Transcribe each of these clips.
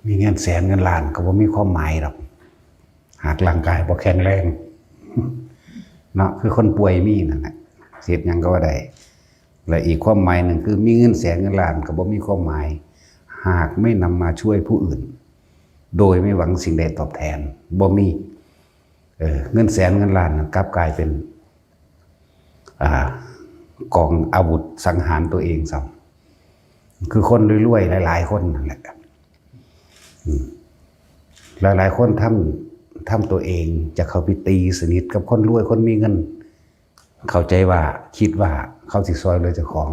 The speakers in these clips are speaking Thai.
มีเงินแสนเงินล้านก็บ่มีความหมายหรอกหากร่างกายบ่แข็งแรงเนาะคือคนป่วยมีนั่นแหละเสียหยังก็ว่าได้และอีกความหมายหนึ่งคือมีเงินแสนเงินล้านก็บ่มีความหมายหากไม่นำมาช่วยผู้อื่นโดยไม่หวังสิ่งใดตอบแทนบ่มีเงินแสนเงินล้านกลับกลายเป็นกองอาวุธสังหารตัวเองซ้ำคือคนรวยๆหลายๆคนนั่นแหละหลายๆคนทำตัวเองจะเข้าไปตีสนิทกับคนรวยคนมีเงินเข้าใจว่าคิดว่าเขาสิซอยเลยเจ้าของ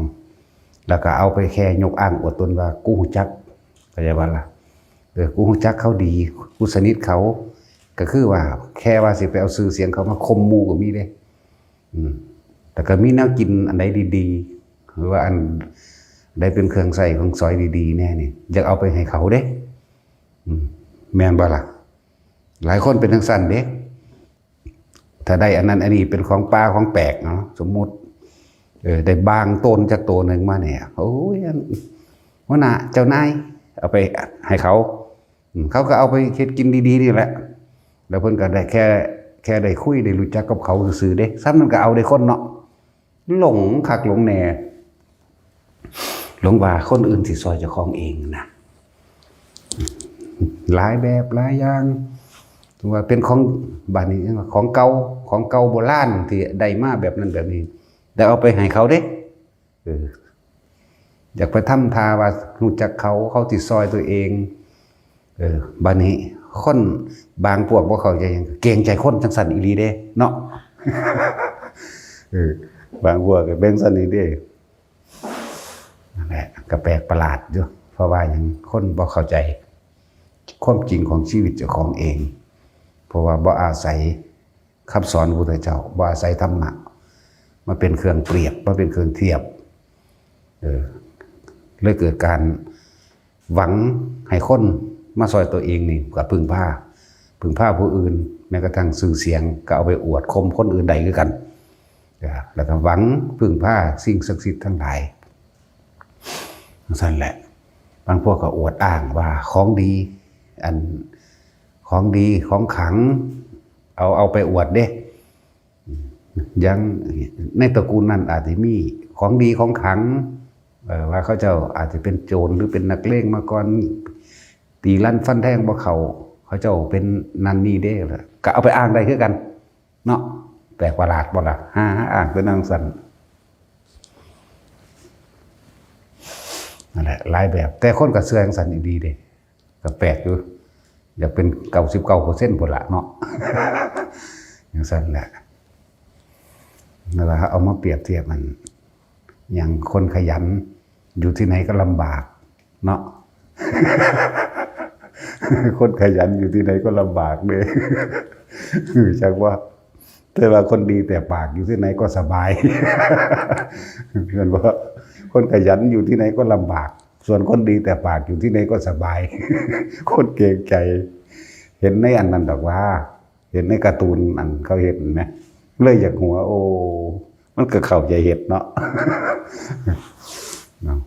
แล้วก็เอาไปแค่ยกอ้างอวดตนว่ากูรู้จักเข้าใจว่าล่ะกูรู้จักเขาดีกูสนิทเขาก็คือว่าแค่ว่าสิไปเอาชื่อเสียงเขามาข่มหมู่ก็มีเด้แต่ก็มีแนวกินอันใดดีๆหรือว่าอันใดเป็นเครื่องใส่ของซอยดีๆแน่นี่อยากเอาไปให้เขาเด้แม่นบ่ล่ะหลายคนเป็นทั้งสั้นเด้ถ้าได้อันนั้นอันนี้เป็นของป้าของแปลกเนาะสมมุติได้บางต้นจากตัวหนึ่งมาเนี่ยโอ้ยว่าน่ะเจ้านายเอาไปให้เขาเขาก็เอาไปเฮ็ดกินดีๆนี่แหละแล้วเพิ่นก็ได้แค่ได้คุยได้รู้จักกับเขาซื่อๆเด้ซ้ำมันก็เอาได้คนเนาะหลงคักหลงแน่หลงว่าคนอื่นสิซอยเจ้าของเองนะหลายแบบหลายอย่างถือว่าเป็นของบ้านนี้ของเก่าโบราณที่ได้มาแบบนั้นแบบนี้แต่เอาไปให้เขาเด้อยากไปทำทาว่ารู้จักเขาติดซอยตัวเองบ้านนี้คนบางพวกบ่เข้าใจเกรงใจคนจังสั่นอีหลีเด้เนาะบางพวกก็เป็นสั่นอีเด้นั่นแหละก็แปลกประหลาดอยู่เพราะว่าอย่างคนบ่เข้าใจความจริงของชีวิตเจ้าของเองเพราะว่าบ่อาศัยคำสอนพระพุทธเจ้าบ่อาศัยธรรมะมาเป็นเครื่องเปรียบมาเป็นเครื่องเทียบเลยเกิดการหวังให้คนมาซอยตัวเองนี่กับพึ่งผ้าผู้อื่นแม้กระทั่งสื่อเสียงก็เอาไปอวดคมคนอื่นใดคือกันแล้วก็หวังพึ่งผ้าสิ่งศักดิ์สิทธิ์ทั้งหลายนั่นแหละบางพวกก็อวดอ้างว่าของดีของขลังเอาไปอวดเด้ยังในตระกูลนั้นอาจจะมีของดีของขลังว่าเขาเจ้าอาจจะเป็นโจรหรือเป็นนักเลงมาก่อนตีลั่นฟันแทงบ่เขาเจ้าเป็นนันนี่เด้ก็เอาไปอ้างได้คือกันเนาะแปลกประหลาดบ่ล่ะอ้างเป็นนางสันนั่นแหละหลายแบบแต่คนก็เชื่อจังสันอีดีเด้ก็แปลกอยู่อยากเป็น99%พุ่นละเนาะอย่างสั้นแหละนั่นแหละเอามาเปรียบเทียบมันอย่างคนขยันอยู่ที่ไหนก็ลำบากเนาะ คนขยันอยู่ที่ไหนก็ลำบากเลยจักว่าแต่ว่าคนดีแต่ปากอยู่ที่ไหนก็สบายเพื่อนว่าคนขยันอยู่ที่ไหนก็ลำบากส่วนคนดีแต่ปากอยู่ที่ไหนก็สบายคนเกรงใจเห็นในอันนั้นดอกว่าเห็นในการ์ตูนอันเขาเห็นไหมเลยอยากหัวโอ้มันก็เข้าใจเห็ดเนาะ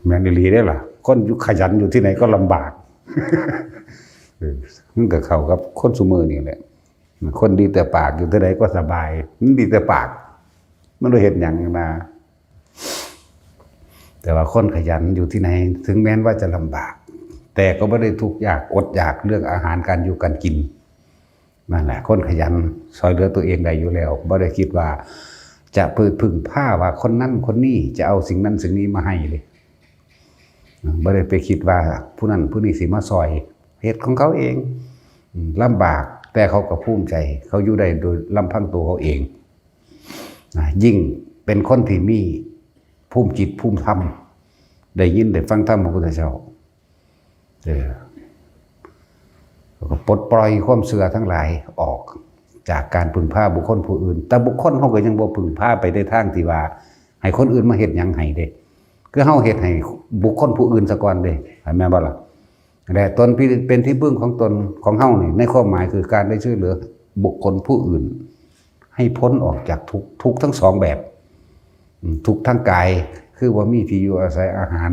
แมนดีได้ล่ะคนขยันอยู่ที่ไหนก็ลำบากมันก็เข้ากับคนซุมือนี่แหละคนดีแต่ปากอยู่ที่ไหนก็สบายมันดีแต่ปากมันเลยเห็นอย่างนะแต่ว่าคนขยันอยู่ที่ไหนถึงแม้ว่าจะลำบากแต่ก็ไม่ได้ทุกข์ยากอดอยากเรื่องอาหารการอยู่การกินนั่นแหละคนขยันซอยเหลือตัวเองได้อยู่แล้วไม่ได้คิดว่าจะพึ่งผ้าว่าคนนั้นคนนี้จะเอาสิ่งนั้นสิ่งนี้มาให้เลยไม่ได้ไปคิดว่าผู้นั้นผู้นี้สิมาซอยเหตุของเขาเองลำบากแต่เขาก็ภูมิใจเขาอยู่ได้โดยลำพังตัวเขาเองยิ่งเป็นคนที่มีภูมิจิตภูมิธรรมได้ยินได้ฟังธรรมพระพุทธเจ้าก็ปลดปล่อยความเสื่อทั้งหลายออกจากการพึ่งพาบุคคลผู้อื่นแต่บุคคลเขาก็ยังบ่พึ่งพาไปได้ทางที่ว่าให้คนอื่นมาเฮ็ดหยังให้เด้คือเฮาเฮ็ดให้บุคคลผู้อื่นซะก่อนเด้แม่นบ่ล่ะแต่ตนเป็นที่พึ่งของตนของเฮานี่ในความหมายคือการได้ช่วยเหลือบุคคลผู้อื่นให้พ้นออกจากทุกข์ทั้งสองแบบทุกข์ทั้งกายคือว่ามีที่อยู่อาศัยอาหาร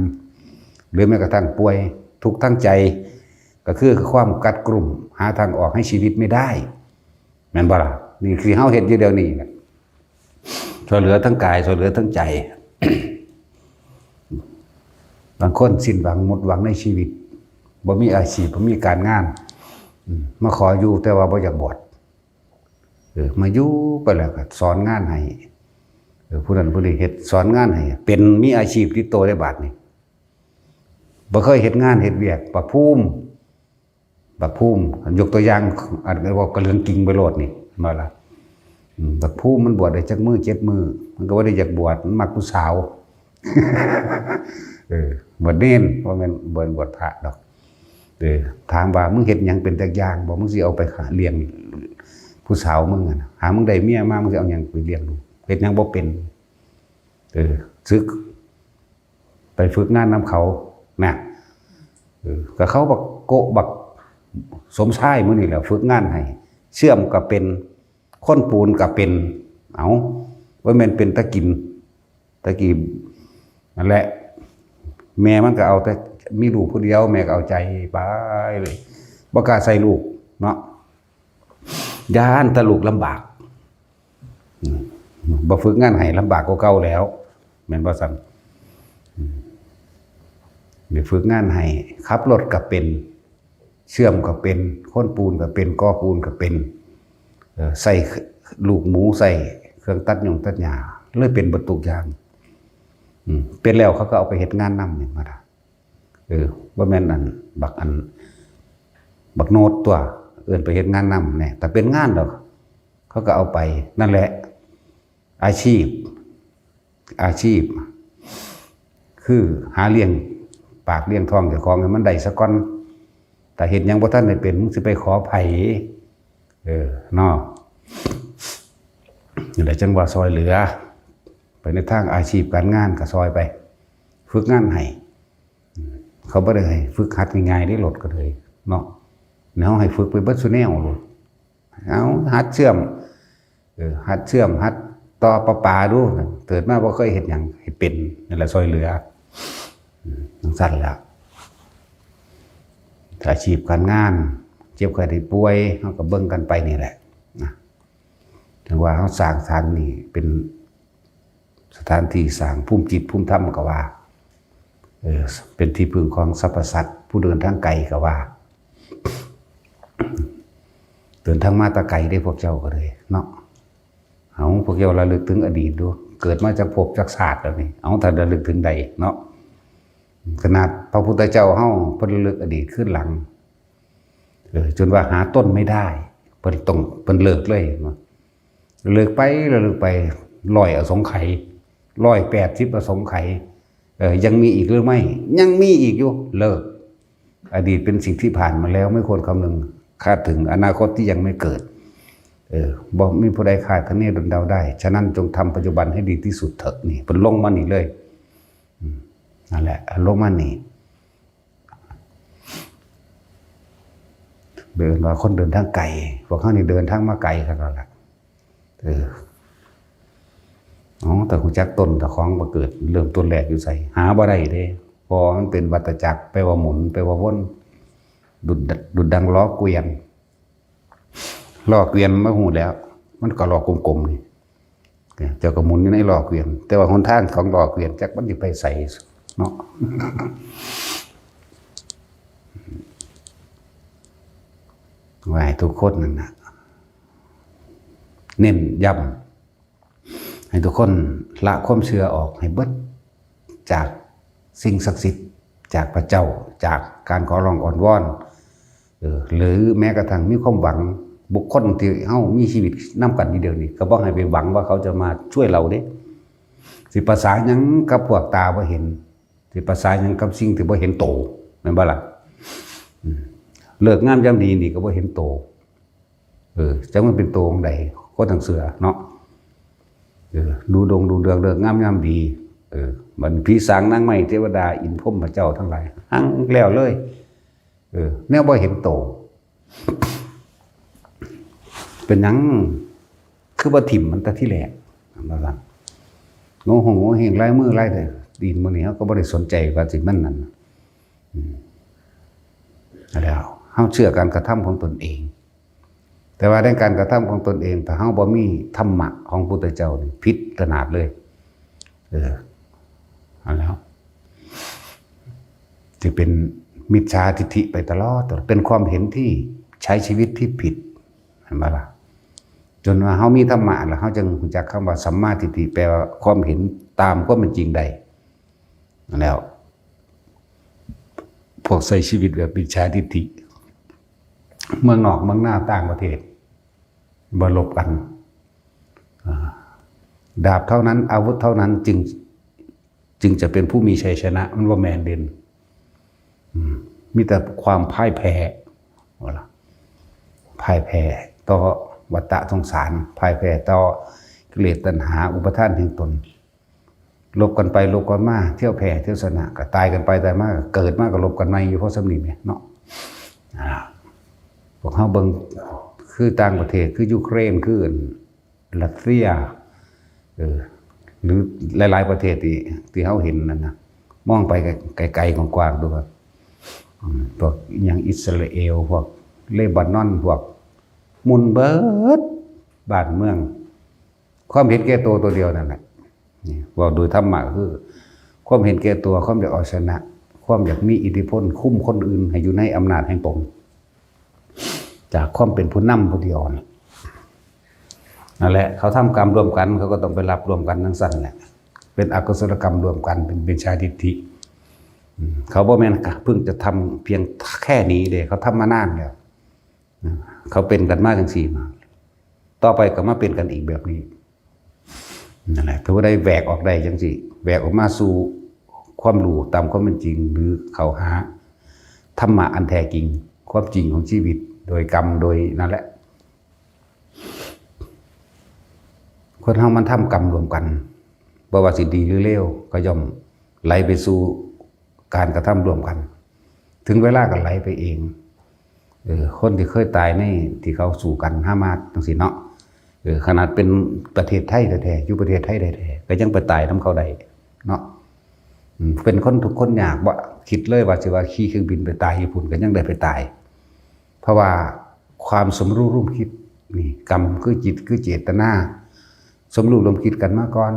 หรือแม้กระทั่งป่วยทุกข์ทั้งใจ ก็คือความกัดกลุ่มหาทางออกให้ชีวิตไม่ได้แม่นบ่ล่ะนี่คือเฮาเฮ็ดอยู่เดี๋ยวนี้แหละช่วยเหลือทั้งกายช่วยเหลือทั้งใจ บางคนสิ้นหวังหมดหวังในชีวิตบ่มีอาชีพบ่มีการงานมาขออยู่แต่ว่าบ่อยากบวชมาอยู่ไปแล้วก็สอนงานให้ผู้นั้นผู้นี้เฮ็ดสอนงานให้เป็นมีอาชีพติดตัวได้บาดนี้บ่เคยเฮ็ดงานเฮ็ดเวียกบักภูมิยกตัวอย่างอันก็ว่ากระเลืองกิ่งไปโลดนี่มาล่ะบักภูมิมันบวชได้จักมื้อ7มื้อมันก็บ่ได้อยากบวชมันมักผู้สาวบวชเน้นว่าแม่นบวชพระดอกถามว่ามึงเฮ็ดหยังเป็นแต่อย่างบ่มึงสิเอาไปเลี้ยงผู้สาวมึงน่ะหามึงได้เมียมามึงสิเอาหยังไปเลี้ยงลูกเฮ็ดหยังบ่เป็นซึกไปฝึกงานนำเขานะก็เขาบักโกะบักสมชายมื้อนี่แหละฝึกงานให้เชื่อมก็เป็นค้นปูนก็เป็นเอาว่าแม่นเป็นตะกี้นั่นแหละแม่มันก็เอาแต่มีลูกผู้เดียวแม่ก็เอาใจไปเลยบ่กล้าใส่ลูกเนาะย่านตะลูกลำบากบ่ฝึกงานให้ลำบากกว่าเก่าแล้วแม่นบ่ซั่นเดี๋ยวฝึกงานให้ขับรถก็เป็นเชื่อมก็เป็นค้นปูนก็เป็นก่อปูนก็เป็นใส่ลูกหมูใส่เครื่องตัดหญ้าเลยเป็นบ่ทุกอย่างเป็นแล้วเขาก็เอาไปเฮ็ดงานนำนี่มาได้บ่แม่นบักโนดตัวเอิ้นไปเฮ็ดงานนำเนี่ยแต่เป็นงานดอกเขาก็เอาไปนั่นแหละอาชีพคือหาเลี้ยงปากเลี้ยงท้องเจ้าของให้มันได้ซะก่อนแต่เฮ็ดหยังบ่ทันได้เป็นมึงสิไปขอไผเนาะนี่แหละจังว่าซอยเหลือไปในทางอาชีพการงานก็ซอยไปฝึกงานให้เขาบ่ได้ให้ฝึกหัดง่ายๆได้ลดก็เลยเนาะเฮาให้ฝึกไปเบิดซุแนวโลดเอาหัดเชื่อมหัดต่อประปาดูเกิดมาบ่เคยเฮ็ดหยังให้เป็นนั่นแหละซอยเหลือจังซั่นล่ะอาชีพการงานเจ็บไข้ได้ป่วยเฮาก็เบิ่งกันไปนี่แหละนะถึงว่าเฮาสร้างสถานนี่เป็นสถานที่สร้างภูมิจิตภูมิธรรมก็ว่าเป็นที่พึ่งของสรรพสัตว์ผู้เดินทางไกลก็ว่าเดินทางมาตะไกลได้พวกเจ้าก็เลยเนาะเอาพวกเจ้าระลึกถึงอดีตดูเกิดมาจากภพจากศาสตร์แล้วนี่เอาถ้าระลึกถึงใดเนาะขนาดพระพุทธเจ้าเฮาเพิ่นระลึกอดีตขึ้นหลังจนว่าหาต้นไม่ได้เพิ่นเลิกเลยเลิกไป100อสงไขย180อสงไขยยังมีอีกหรือไม่ยังมีอีกอยู่เลิกอดีตเป็นสิ่งที่ผ่านมาแล้วไม่ควรคำนึงคาดถึงอนาคตที่ยังไม่เกิดบอกมีผู้ใดคาดคะเนดลเดาได้ฉะนั้นจงทำปัจจุบันให้ดีที่สุดเถอะนี่เป็นลงมานี่เลยนั่นแหละลงมานี่เดินว่าคนเดินทางไกลพวกเขานี่เดินทางมาไกลกันแล้วล่ะแต่หูจักต้นตะของมาเกิดเริ่มต้นแรกอยู่ใส่หาบ่ได้เด้พอมันเป็นวัฏจักรไปว่าหมุนไปว่าวนดุดดังล้อเกวียนมาหูแล้วมันก็ล้อกลมๆนี่เจ้าก็หมุนอยู่ในล้อเกวียนแต่ว่าหนทางของล้อเกวียนจักมันสิไปใส่เนาะว่าให้ทุกคนนั่นน่ะเน้นย้ำให้ทุกคนละความเชื่อออกให้เบิดจากสิ่งศักดิ์สิทธิ์จากพระเจ้าจากการขอร้องอ่อนวอนหรือแม้กระทั่งมีความหวังบุคคลที่เฮามีชีวิตนํกันนี่เดียวนี้ก็บ่ให้ไปหวังว่าเขาจะมาช่วยเราเด้สิภาษาหยังกับพวกตาบ่เห็นสิภาษาหยังกับสิ่งที่บ่เห็นโตแม่นบ่ล่ะเลิกงามยามดีนี่ก็บ่เห็นโตจังมันเป็นโตของใดคนทั้งเสือเนาะดูดงดูเรืองเลิกงามยามดีมันผีสางนางไม้เทวดาอินพรหมพระเจ้าทั้งหลายหังแล้วเลยแนวบ่เห็นโตเป็นหยังคือบ่ถิ่มมันแต่ที่แรกว่าซั่นโง่เฮงลายมือลายแต่ดินมื้อนี้เฮาก็บ่ได้สนใจว่าสิมันนั่นแล้ว เฮาเชื่อการกระทำของตนเองแต่ว่าในการกระทำของตนเองถ้าเฮาบ่มีธรรมะของพระพุทธเจ้านี่ผิดขนาดเลยเอาแล้วจะเป็นมิจฉาทิฏฐิไปตลอดเป็นความเห็นที่ใช้ชีวิตที่ผิดเห็นไหมล่ะจนว่าเฮามีธรรมะแล้วเฮาจึงรู้จักคำว่าสัมมาทิฏฐิแปลว่าความเห็นตามความเป็นจริงใดแล้วพวกใช้ชีวิตแบบมิจฉาทิฏฐิเมืองนอกเมืองหน้าต่างประเทศบ่ลบกันดาบเท่านั้นอาวุธเท่านั้นจึงจะเป็นผู้มีชัยชนะมันว่าแมนเด่นมีแต่ความพ่ายแพ้พ่ายแพ้ต่อวัฏสงสารพ่ายแพ้ต่อกิเลสตัณหาอุปทานแห่งตนลบกันไปลบกันมาเที่ยวแพ้เที่ยวชนะก็ตายกันไปตายมาเกิดมากก็ลบกันในอยู่เพราะสำนีเนี่ยเนาะพวกเขาเบิ่งคือต่างประเทศคือยูเครนคือรัสเซียหรือหลายๆประเทศที่เขาเห็นนั่นนะมองไปไกลๆกว้างๆดูครับพวกอย่างอิสราเอลพวกเลบานอนพวกมุนเบิดบ้านเมืองความเห็นแก่ตัวเดียวนั่นแหละนี่ว่าโดยธรรมะคือความเห็นแก่ตัวความอยากเอาชนะความอยากมีอิทธิพลคุ้มคนอื่นให้อยู่ในอำนาจแห่งตนจากความเป็นผู้นำผู้เดียวนั่นแหละเขาทำกรรมรวมกันเขาก็ต้องไปรับรวมกันทั้งสั้นแหละเป็นอกุศลกรรมรวมกันเป็นมิจฉาทิฏฐิเขาบ่แม่นเพิ่งจะทำเพียงแค่นี้เด้เขาทำมานานแล้วเขาเป็นกันมาจังสี่มาต่อไปก็มาเป็นกันอีกแบบนี้นั่นแหละถ้าว่าได้แหวกออกได้จังสี่แหวกออกมาสู่ความรู้ตามความเป็นจริงหรือเขาหาธรรมะอันแท้จริงความจริงของชีวิตโดยกรรมโดยนั่นแหละคนเฮามันทำกรรมรวมกันบ่ว่าสิดีหรือเลวก็ย่อมไหลไปสู่การกระทำรวมกันถึงเวลาก็ไหลไปเองคนที่เคยตายในที่เขาสู่กันห้ามาจังซี่เนาะขนาดเป็นประเทศไทยแท้ๆอยู่ประเทศไทยแท้ๆก็ยังไปตายนำเขาได้เนาะเป็นคนทุกคนอยากบ่คิดเลยว่าสิว่าขี่เครื่องบินไปตายญี่ปุ่นก็ยังได้ไปตายเพราะว่าความสมรู้ร่วมคิดนี่กรรมคือจิตคือเจตนาสมรู้ร่วมคิดกันมาก่อน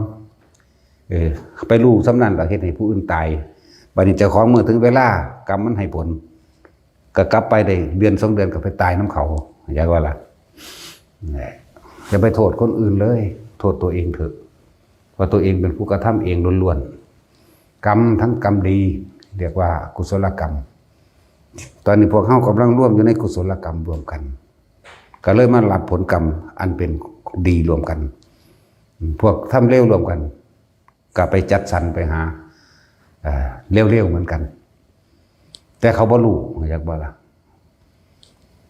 ไปรู้สำนันก็เฮ็ดให้ผู้อื่นตายบัดนี้เจ้าของเมื่อถึงเวลากรรมมันให้ผลก็กลับไปได้เดือน2 เดือนก็ไปตายน้ำเขาอย่างว่าล่ะอย่าไปโทษคนอื่นเลยโทษตัวเองเถอะเพราะตัวเองเป็นผู้กระทำเองล้วนๆกรรมทั้งกรรมดีเรียกว่ากุศลกรรมตอนนี้พวกเขากำลังร่วมอยู่ในกุศลกรรมรวมกันก็เลยมารับผลกรรมอันเป็นดีรวมกันพวกทำเลวรวมกันก็ไปจัดสรรไปหาเร็วๆเหมือนกันแต่เขาบ่รู้อยากบ่ล่ะ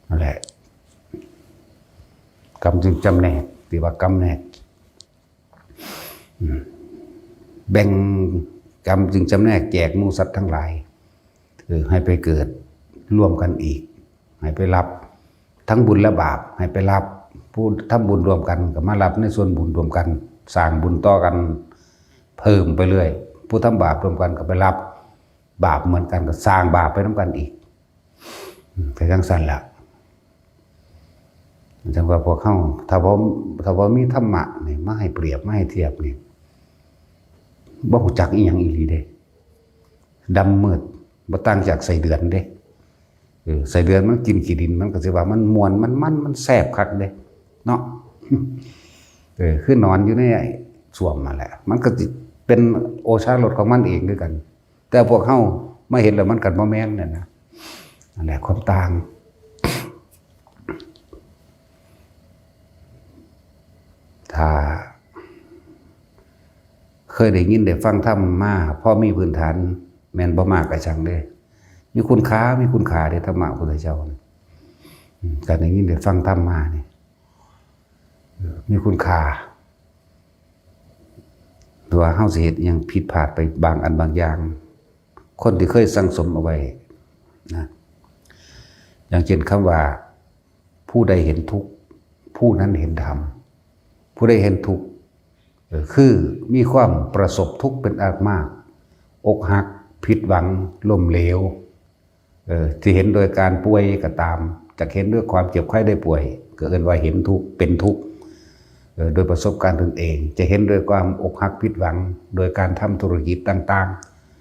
นั่นแหละกรรมจึงจำแนกที่ว่ากรรมแนกแบ่งกรรมจึงจำแนกแจกหมู่สัตว์ทั้งหลายให้ไปเกิดร่วมกันอีกให้ไปรับทั้งบุญและบาปให้ไปรับผู้ทำบุญรวมกันก็มารับในส่วนบุญรวมกันสร้างบุญต่อกันเพิ่มไปเรื่อยผู้ทำบาปรวมกันก็ไปรับบาปเหมือนกันก็สร้างบาปไปน้ำกันอีกแต่ทั้งสั้นละจังว่าพวกเขาถ้าพอมีธรรมะนี่มาให้เปรียบมาให้เทียบนี่บ่รู้จักอีหยังอีหลีเด้ดำมืดบ่ต่างจากใส่เดือนเด้ใส่เดือนมันกินขี้ดินมันก็สิว่ามันม่วนมันแซ่บคักเด้เนาะคือนอนอยู่ในส่วมมาแหละมันก็เป็นโอชารสของมันเองด้วยกันแต่พวกเฮาไม่เห็นแล้วมันกันบ่แม่นนั่นนะนั่นแหละความต่างถ้าเคยได้ยินได้ฟังธรรมมาพอมีพื้นฐานแม่นบ่มากก็ช่างเด้มีคุณค่าเด้ธรรมะพุทธเจ้าการได้ยินได้ฟังธรรมมานี่มีคุณค่าตัวเฮาสิเฮ็ดยังผิดพลาดไปบางอันบางอย่างคนที่เคยสั่งสมเอาไว้นะอย่างเช่นคำว่าผู้ใดเห็นทุกข์ผู้นั้นเห็นธรรมผู้ใดเห็นทุกข์คือมีความประสบทุกข์เป็นอันมากอกหักผิดหวังล้มเหลว ที่เห็นโดยการป่วยก็ตามจะเห็นด้วยความเจ็บไข้ได้ป่วยก็เอิ้นว่าเห็นทุกข์เป็นทุกข์โดยประสบการณ์ตนเองจะเห็นด้วยความอกหักผิดหวังโดยการทำธุรกิจต่าง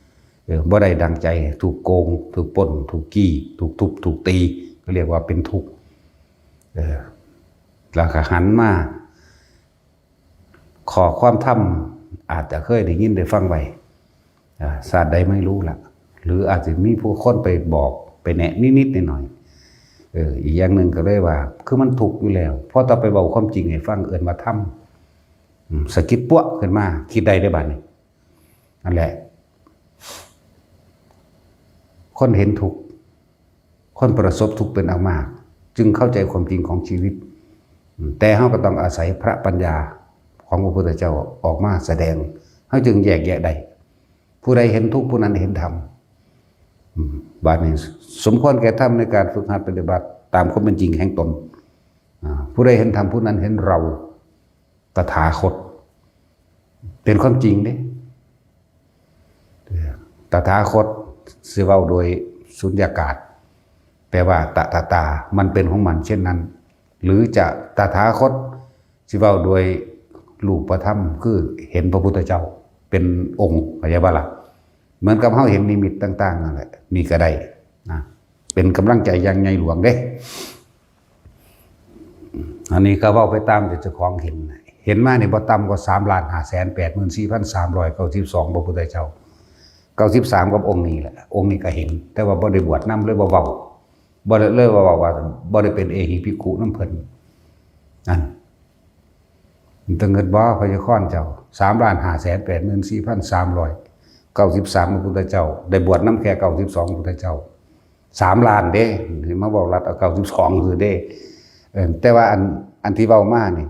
ๆบ่ได้ดังใจถูกโกงถูกปล้นถูกกี้ถูกทุบถูกตีก็เรียกว่าเป็นทุกข์แล้วก็หันมาขอความธรรมอาจจะเคยได้ยินได้ฟังไว้ศาสตร์ใดไม่รู้ล่ะหรืออาจจะมีผู้คนไปบอกไปแนะนิดๆหน่อยๆอีกอย่างหนึ่งก็เลยว่าคือมันถูกอยู่แล้วพอต่อไปบอกความจริงให้ฟังเอิ้นว่าธรรมสะกิดปั้วขึ้นมาคิดได้บัดนี้นั่นแหละคนเห็นทุกข์คนประสบทุกข์เป็นเอามากจึงเข้าใจความจริงของชีวิตแต่เราก็ต้องอาศัยพระปัญญาของพระพุทธเจ้าออกมาแสดงเขาจึงแยกแยะได้ผู้ใดเห็นทุกข์ผู้นั้นเห็นธรรมบาดนี้สมควรแก่ธรรมในการฝึกหัดปฏิบัติตามความเป็นจริงแห่งตนผู้ใดเห็นธรรมผู้นั้นเห็นเราตถาคตเป็นความจริงเด้ตถาคตสิเว้าโดยสุญญากาศแปลว่าตามันเป็นของมันเช่นนั้นหรือจะตถาคตสิเว้าโดยรูปธรรมคือเห็นพระพุทธเจ้าเป็นองค์เข้าใจบ่ล่ะเหมือนกับเฮาเห็นนิมิตต่างๆนั่นแหละมีก็ได้นะเป็นกำลังใจอย่างใหญ่หลวงเด้อันนี้ก็เว้าไปตามเจ้าของเห็นมานี่บ่ต่ำกว่า3,584,392พระพุทธเจ้า93กับองค์นี้แหละองค์นี้ก็เห็นแต่ว่าบ่ได้บวชนำเลยบ่เว้าบ่ได้เลยว่าบ่ได้เป็นเอหิภิกขุนำเพิ่นนั่นตึงเงินบ่พยาค้อนเจ้า3,584,393พระพุทธเจ้าได้บวชนำแค่92พระพุทธเจ้า3ล้านเด้ที่มาบอกรัฐเอา92คือเด้แต่ว่าอันที่เว้ามานี่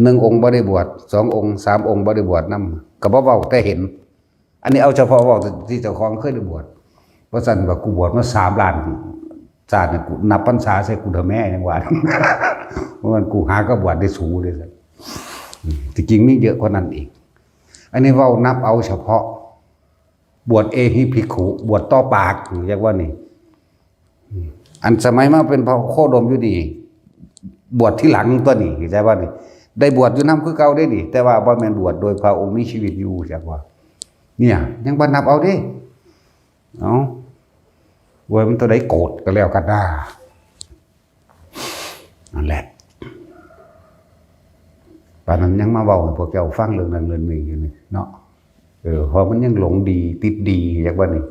1องค์บ่ได้บวช2องค์3องค์บ่ได้บวชนำก็บ่เว้าแต่เห็นอันนี้เอาเฉพาะเว้าที่เจ้าของเคยได้บวชเพราะซั่นว่ากูบวชมา3ล้านชาตินี่กูนับพรรษาใส่กูเถอะแม่จังว่าเพราะมันกูหาก็บวชได้สูงเลยซั่นจริงมีเยอะกว่านั้นอีกอันนี้เว้านับเอาเฉพาะบวชเอหิภิกขุบวชต่อปากเรียกว่านี่อันสมัยมาเป็นพระโคดมอยู่นี่บวชที่หลังตัวนี้เข้าใจว่านี่ได้บวชอยู่นำคือเก่าได้นี่แต่ว่าบ่แม่นบวชโดยพระองค์มีชีวิตอยู่จักว่าเนี่ยยังบ่นับเอาเด้เว้ยมันตัวใดโกรธก็แล้วกันได้นั่นแหละป่านนั้นยังมาเว้าให้พวกเจ้าฟังเรื่องนั้นเรื่องนี้อยู่นี่เนาะเพราะมันยังหลงดีติดดีจักว่านี่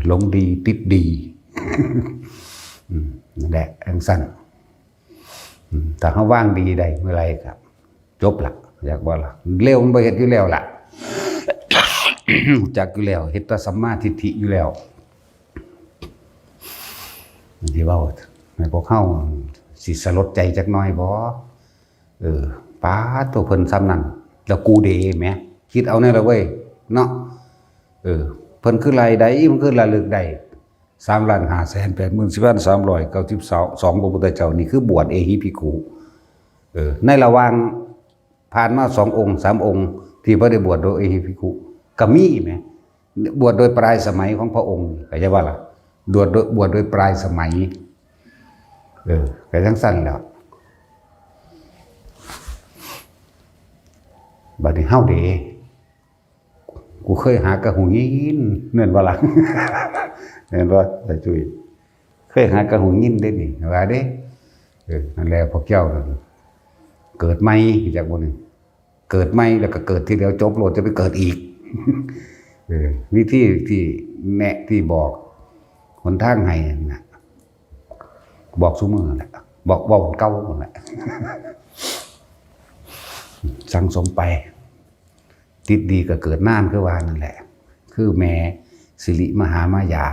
หลงดีติดดีนั่นแหละจังซั่นถ้าเฮาว่างดีได้เมื่อไหร่ครับจบล่ะอยากว่าล่ะเร็วมันบ่เฮ็ดอยู่แล้วล่ะ จักอยู่แล้วเฮ็ดแต่สัมมาทิฏฐิอยู่แล้วที่เว้าให้พวกเฮาสิสลดใจจักหน่อยบ่ป้าตัวเพิ่นซ้ำนั่นแล้วกูเด้แหมคิดเอาแน่ละเว้ยเนาะเพิ่นคือรายได้มันคือระลึกได้3,584,392พระพุทธเจ้านี่คือบวชเอหิภิกขุในระหว่างผ่านมา2องค์3องค์ที่บ่ได้บวชโดยเอหิภิกขุก็มีแหมบวชโดยปลายสมัยของพระองค์เข้าใจว่าล่ะบวชโดยปลายสมัยก็จังซั่นแล้วบัดนี้เฮาเด้กูเคยหากระหูยินเนื่นว่าล่ะเห็นบ่ตาจุ้ยเคยหากระหูยินได้นี่ว่าเด้นั่นแหละพวกเจ้าเกิดใหม่จากบ่นี่เกิดใหม่แล้วก็เกิดทีเดียวจบโลดจะไปเกิดอีกวิธีที่แนะที่บอกหนทางให้น่ะบอกซุมื้อแหละบอกเว้าเก่านั่นแหละสังสมไปติดดีก็เกิดนานคือว่านั่นแหละคือแม่สิริมหามายา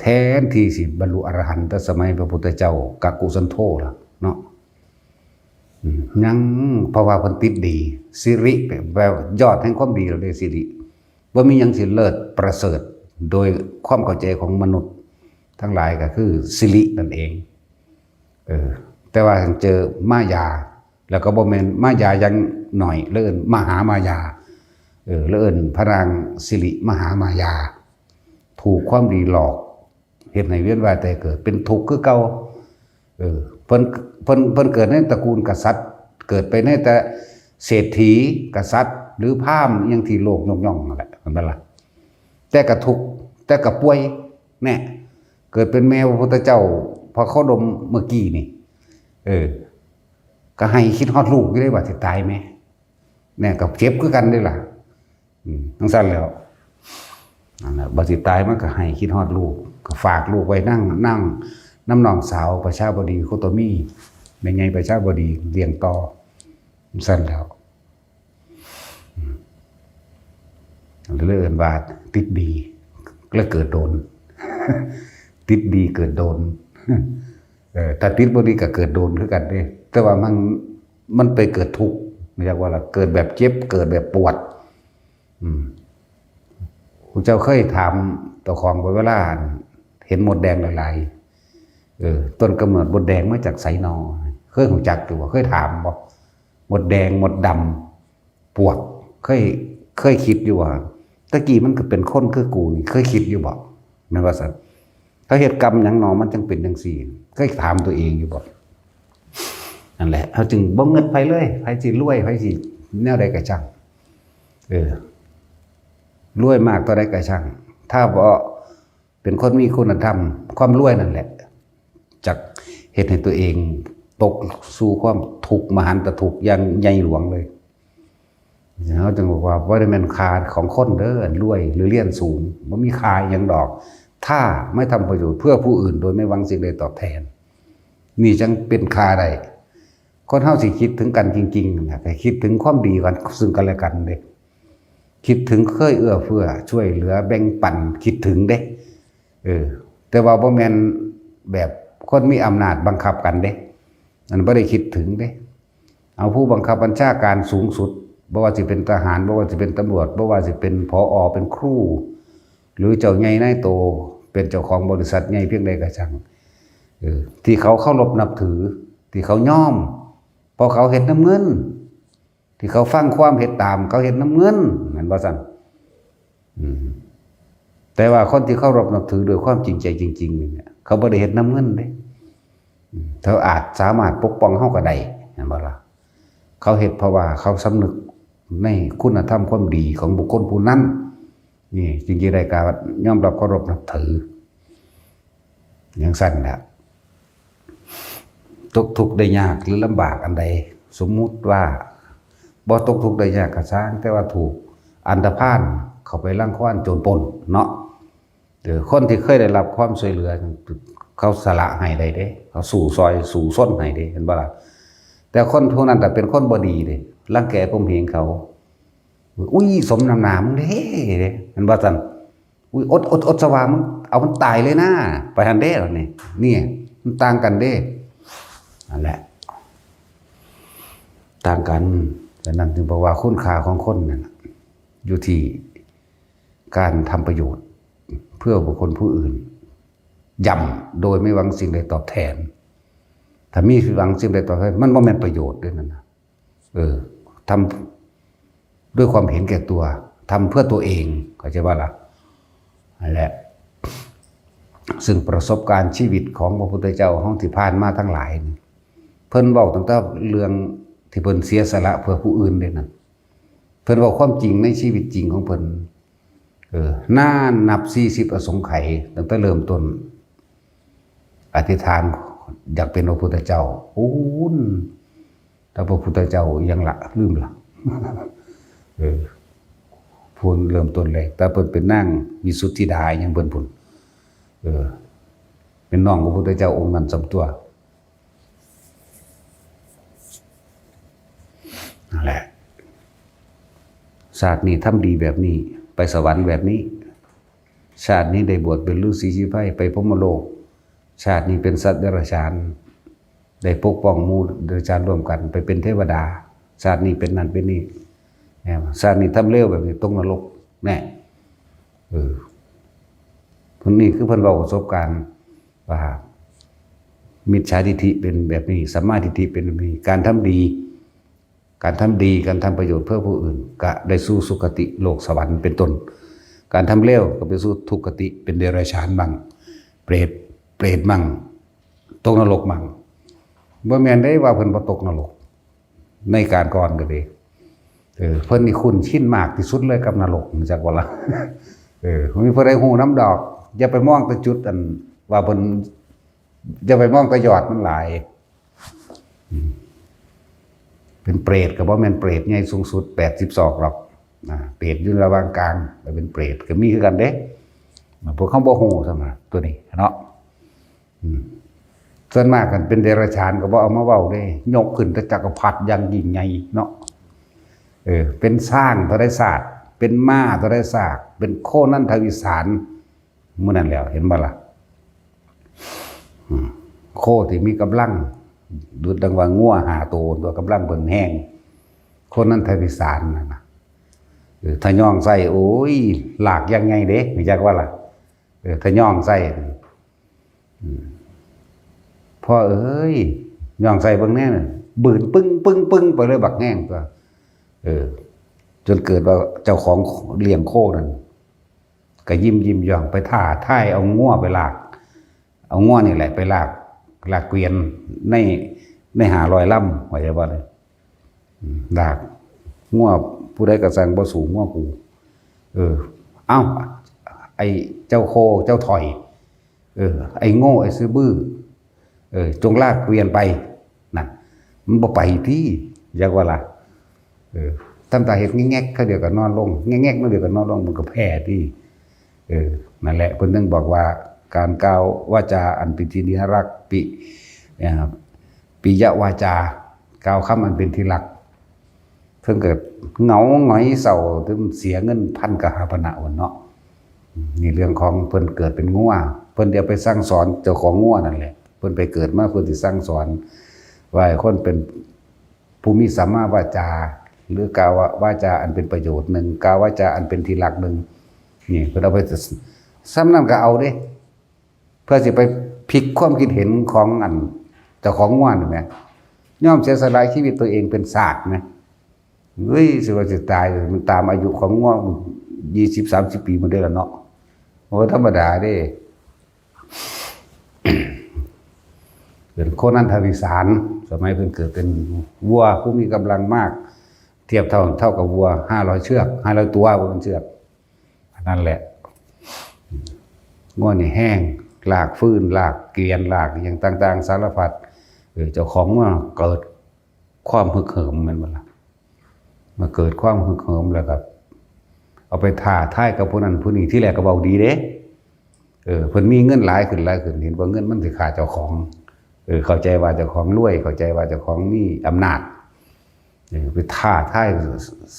แทนที่สิบรรลุอรหันต์แต่สมัยพระพุทธเจ้ากักกุสันโธล่ะเนาะยังเพราะว่าเพิ่นติดดีสิริแปลยอดแห่งความดีเราได้สิริบ่มีหยังสิเลิศประเสริฐโดยความเข้าใจของมนุษย์ทั้งหลายก็คือสิรินั่นเองแต่ว่าเจอมายาแล้วก็บ่แม่นมายายังหน่อยเลิ่นมหามายาเลิ่นพระนางสิริมหามายา ถูกความดีหลอกเฮ็ดให้เวียนว่ายแต่เกิดเป็นทุกข์คือเก่าเพิ่นเกิดในตระกูลกษัตริย์เกิดไปในแต่เศรษฐีกษัตริย์หรือพราหมณ์อย่างที่โลกยกย่องนั่นแหละมันเป็นล่ะแต่ก็ทุกข์แต่ก็ป่วยแน่เกิดเป็นแมวพระพุทธเจ้าพอเขาดมเมื่อกี้นี่ก็ให้คิดฮอดลูกอยู่ได้ว่าสิตายไหมเนี่ยก็เจ็บคือกันได้ล่ะทั้งสั้นแล้วนั่นแหละบัดสิตายมันก็ให้คิดฮอดลูกก็ฝากลูกไว้นั่งน้ำน้องสาวประชาบดีโคโตมี่แม่ใหญ่ประชาบดีเลี้ยงต่อสั้นแล้วเลื่อนบาดติดดีแล้วเกิดโดน ติดดีเกิดโดนถ้าติดบ่ดีก็เกิดโดนคือกันเด้แต่ว่ามันไปเกิดทุกข์เรียกว่าล่ะเกิดแบบเจ็บเกิดแบบปวดคุณเจ้าเคยถามตัวของเวลาเห็นมดแดงหลายๆต้นกำเนิดมดแดงมาจากไสนอเคยรู้จักอยู่บ่เคยถามบ่มดแดงมดดำปวดเคยคิดอยู่ว่าตะกี้มันก็เป็นคนคือกูนี่เคยคิดอยู่บ่แม่นว่าซั่นถ้าเหตุกรรมหยังหนอมันจึงเป็นจังซี่เคยถามตัวเองอยู่บ่นั่นแหละเขาจึงบ่เงินไปเลยไผสิรวยไผสิแนวใดก็ช่างรวยมากก็ได้ก็ช่างถ้าบ่เป็นคนมีคุณธรรมความรวยนั่นแหละจักเฮ็ดให้ตัวเองตกสู่ความทุกข์มหันตทุกข์อย่างใหญ่หลวงเลยเขาจึงบอกว่าบ่ได้แม่นค่าของคนเด้อรวยหรือเรียนสูงบ่มีค่าหยังดอกถ้าไม่ทำประโยชน์เพื่อผู้อื่นโดยไม่หวังสิ่งใดตอบแทนนี่จังเป็นค่าใดคนเฮาสิคิดถึงกันจริงๆนะแต่คิดถึงความดีกันซึ่งกันและกันเด้คิดถึงเคยเอื้อเฟื้อช่วยเหลือแบ่งปันคิดถึงเด้แต่ว่าบ่แม่นแบบคนมีอำนาจบังคับกันเด้อันบ่ได้คิดถึงเด้เอาผู้บังคับบัญชาการสูงสุดบ่ว่าสิเป็นทหารบ่ว่าสิเป็นตำรวจบ่ว่าสิเป็นผอ.เป็นครูหรือเจ้าใหญ่นายโตเป็นเจ้าของบริษัทใหญ่เพียงใดก็ช่างที่เขาเคารพนับถือที่เขายอมเพราะเขาเฮ็ดน้ำเงินที่เขาฟังความเฮ็ดตามเขาเฮ็ดน้ำเงินนั่นว่าซั่นแต่ว่าคนที่เคารพนับถือโดยความจริงใจจริงๆเนี่ยเขาบ่ได้เฮ็ดน้ำเงินเด้เขาอาจสามารถปกป้องเฮาก็ได้เห็นบ่ล่ะเขาเฮ็ดเพราะว่าเขาสำนึกในคุณธรรมความดีของบุคคลผู้นั้นนี่จริงๆได้การยอมรับเคารพนับถืออย่างสั้นแหละตกทุกข์ได้ยากหรือลำบากอันใดสมมุติว่าบ่ตกทุกข์ได้ยากก็สร้างแต่ว่าถูกอันธพาลเข้าไปรังควานโจรปล้นเนาะคนที่เคยได้รับความช่วยเหลือเขาสละให้ได้เด้เขาสู่ซอยสู่ส้นให้เด้เห็นบ่ล่ะแต่คนพวกนั้นแต่เป็นคนบ่ดีเด้รังแกข่มเหงเขาอุ้ยสมน้ำหน้ามึงเด้มันว่าซั่นอุ้ยอดสว่ามึงเอามันตายเลยนะไปหันเด้ล่ะนี่มันต่างกันเด้นั่นแหละต่างกันแต่นั่นถึงบอกว่าคุณค่าของคนนั่นอยู่ที่การทำประโยชน์เพื่อบุคคลผู้อื่นย่ำโดยไม่หวังสิ่งใดตอบแทนถ้ามีหวังสิ่งใดตอบแทนมันบ่แม่นประโยชน์ด้วยนั่นนะทำด้วยความเห็นแก่ตัวทำเพื่อตัวเองเข้าใจว่าล่ะนั่นแหละซึ่งประสบการณ์ชีวิตของพระพุทธเจ้าห้องที่ผ่านมาทั้งหลายเพิ่นเว้าตั้งแต่เรื่องที่เพิ่นเสียสละเพื่อผู้อื่นด้วยนั่นเพิ่นเว้าความจริงในชีวิตจริงของเพิ่นน่านับ40อสงไขยตั้งแต่เริ่มต้นอธิษฐานอยากเป็นพระพุทธเจ้าแต่พระพุทธเจ้ายังละลืมละพูนเริ่มต้นแรกแต่เพิ่นเป็นนางวิสุทธิดายังเพิ่นพุ่นเป็นน้องพระพุทธเจ้าองค์นั้นสมตัวนั่นแหละชาตินี้ทำดีแบบนี้ไปสวรรค์แบบนี้ชาตินี้ได้บวชเป็นฤาษีชีไพรไปพรหมโลกชาตินี้เป็นสัตว์เดรัจฉานได้ปกป้องหมู่เดรัจฉานร่วมกันไปเป็นเทวดาชาตินี้เป็นนั่นเป็นนี่ชาตินี้ทำเลวแบบนี้ตกนรกแน่คนนี้คือเพิ่นเว้าประสบการณ์ว่ามิจฉาทิฏฐิเป็นแบบนี้สัมมาทิฏฐิเป็นแบบนี้การทำดีการทำประโยชน์เพื่อผู้อื่นก็ได้สู่สุคติโลกสวรรค์เป็นต้น การทำเลวก็ไปสู่ทุกขติเป็นเดรัจฉานมั่งเปรตมั่งตกนรกมั่งบ่แม่นได้ว่าเพิ่นบ่ตกนรกในการก่อนก็ดีเพิ่นนี่คุ้นชินมากที่สุดเลยกับนรกจักว่าล่ะมีผู้ใดฮู้น้ำดอกอย่าไปมองแต่จุดอันว่าเพิ่นอย่าไปมองแต่ยอดมันหลายเป็นเปรตก็บ่แม่นเปรตใหญ่สูงสุด80ศอกหรอกเปรตอยู่ระหว่างกลางก็เป็นเปรตก็มีคือกันเด้พวกเขาบ่ฮู้ซั่นน่ะตัวนี้เนาะส่วนมากกันเป็นเดรัจฉานก็บ่เอามาเว้าได้ยกขึ้นแต่จักรพรรดิอย่างยิ่งใหญ่เนาะเป็นสร้างทได้ศาสตร์เป็นม้าทได้ศาสตร์เป็นโคนันทวิสารมื้อนั้นแล้วเห็นบ่ล่ะโคที่มีกำลังดูดังว่างัวหาตัวกำลังเพิ่นแห้งโคนันทวิสารนั่นน่ะถ้าย่องใส่โอ้ยหลากยังไงเด้รู้จักว่าล่ะถ้าย่องใส่พ่อเอ้ยย่องใส่เบิ่งแน่น่ะบืนปึ้งไปเลยบักแห้งตัวจนเกิดว่าเจ้าของเลี้ยงโคนั่นก็ยิ้มย่องไปท่ายเอางัวไปลากเอางัวนี่แหละไปลากเกวียนใน500ลำว่าจะว่าเลยลากงัวผู้ใดก็สั่งบ่สูงงัวกูเอ้าไอ้เจ้าโคเจ้าถอยไอ้โง่ไอ้ซื้อบื้อจงลากเกวียนไปนั่นมันบ่ไปที่อยากว่าล่ะทำตาเห็ดแงกเขาเดี๋ยวก็นอนลงแงกนั่นเดี๋ยวก็นอนลงมันก็แพ้ที่นั่นแหละเพิ่นถึงบอกว่าการกล่าววาจาอันเป็นที่น่ารักปิยวาจากล่าวคำอันเป็นที่รักเพิ่งเกิดเหงาหงอยเศร้าถึงเสียเงินพันกับ5,000วันเนาะนี่เรื่องของเพิ่นเกิดเป็นงัวเพิ่นเดี๋ยวไปสั่งสอนเจ้าของงัวนั่นแหละเพิ่นไปเกิดมาเพิ่นสิสั่งสอนว่าให้คนเป็นผู้มีสัมมาวาจาหรือกล่าววาจาอันเป็นประโยชน์หนึ่งกล่าววาจาอันเป็นที่รักหนึ่งนี่เพิ่นเอาไปซ้ำนั่นก็เอาเด้เพื่อสิไปพลิกความคิดเห็นของอันเจ้าของงัวนี่แหมย่อมเสียสละชีวิตตัวเองเป็นศาสตร์นะเฮ้ยสิว่าสิตายมันตามอายุของงัว20-30 ปีมันได้แล้วเนาะโอ้ธรรมดาเด้เป็นโคนันทวิสารสมัยเพิ่นเกิดเป็นวัวผู้มีกำลังมากเทียบเท่ากับวัว500เชือก500ตัวบนเชือกนั่นแหละงัวนี่แห้งลากฟื้นลากเกวียนลากอย่างต่างๆสารพัดเจ้าของว่าเกิดความฮึกเหิมมันบ่ล่ะมาเกิดความฮึกเหิมแล้วก็เอาไปท่ายกับผู้นั้นผู้นี้ที่แรกก็เว้าดีเด้เพิ่นมีเงินหลายขึ้นเห็นว่าเงินมันสิขาดเจ้าของเข้าใจว่าเจ้าของรวยเข้าใจว่าเจ้าของมีอำนาจไปท่าย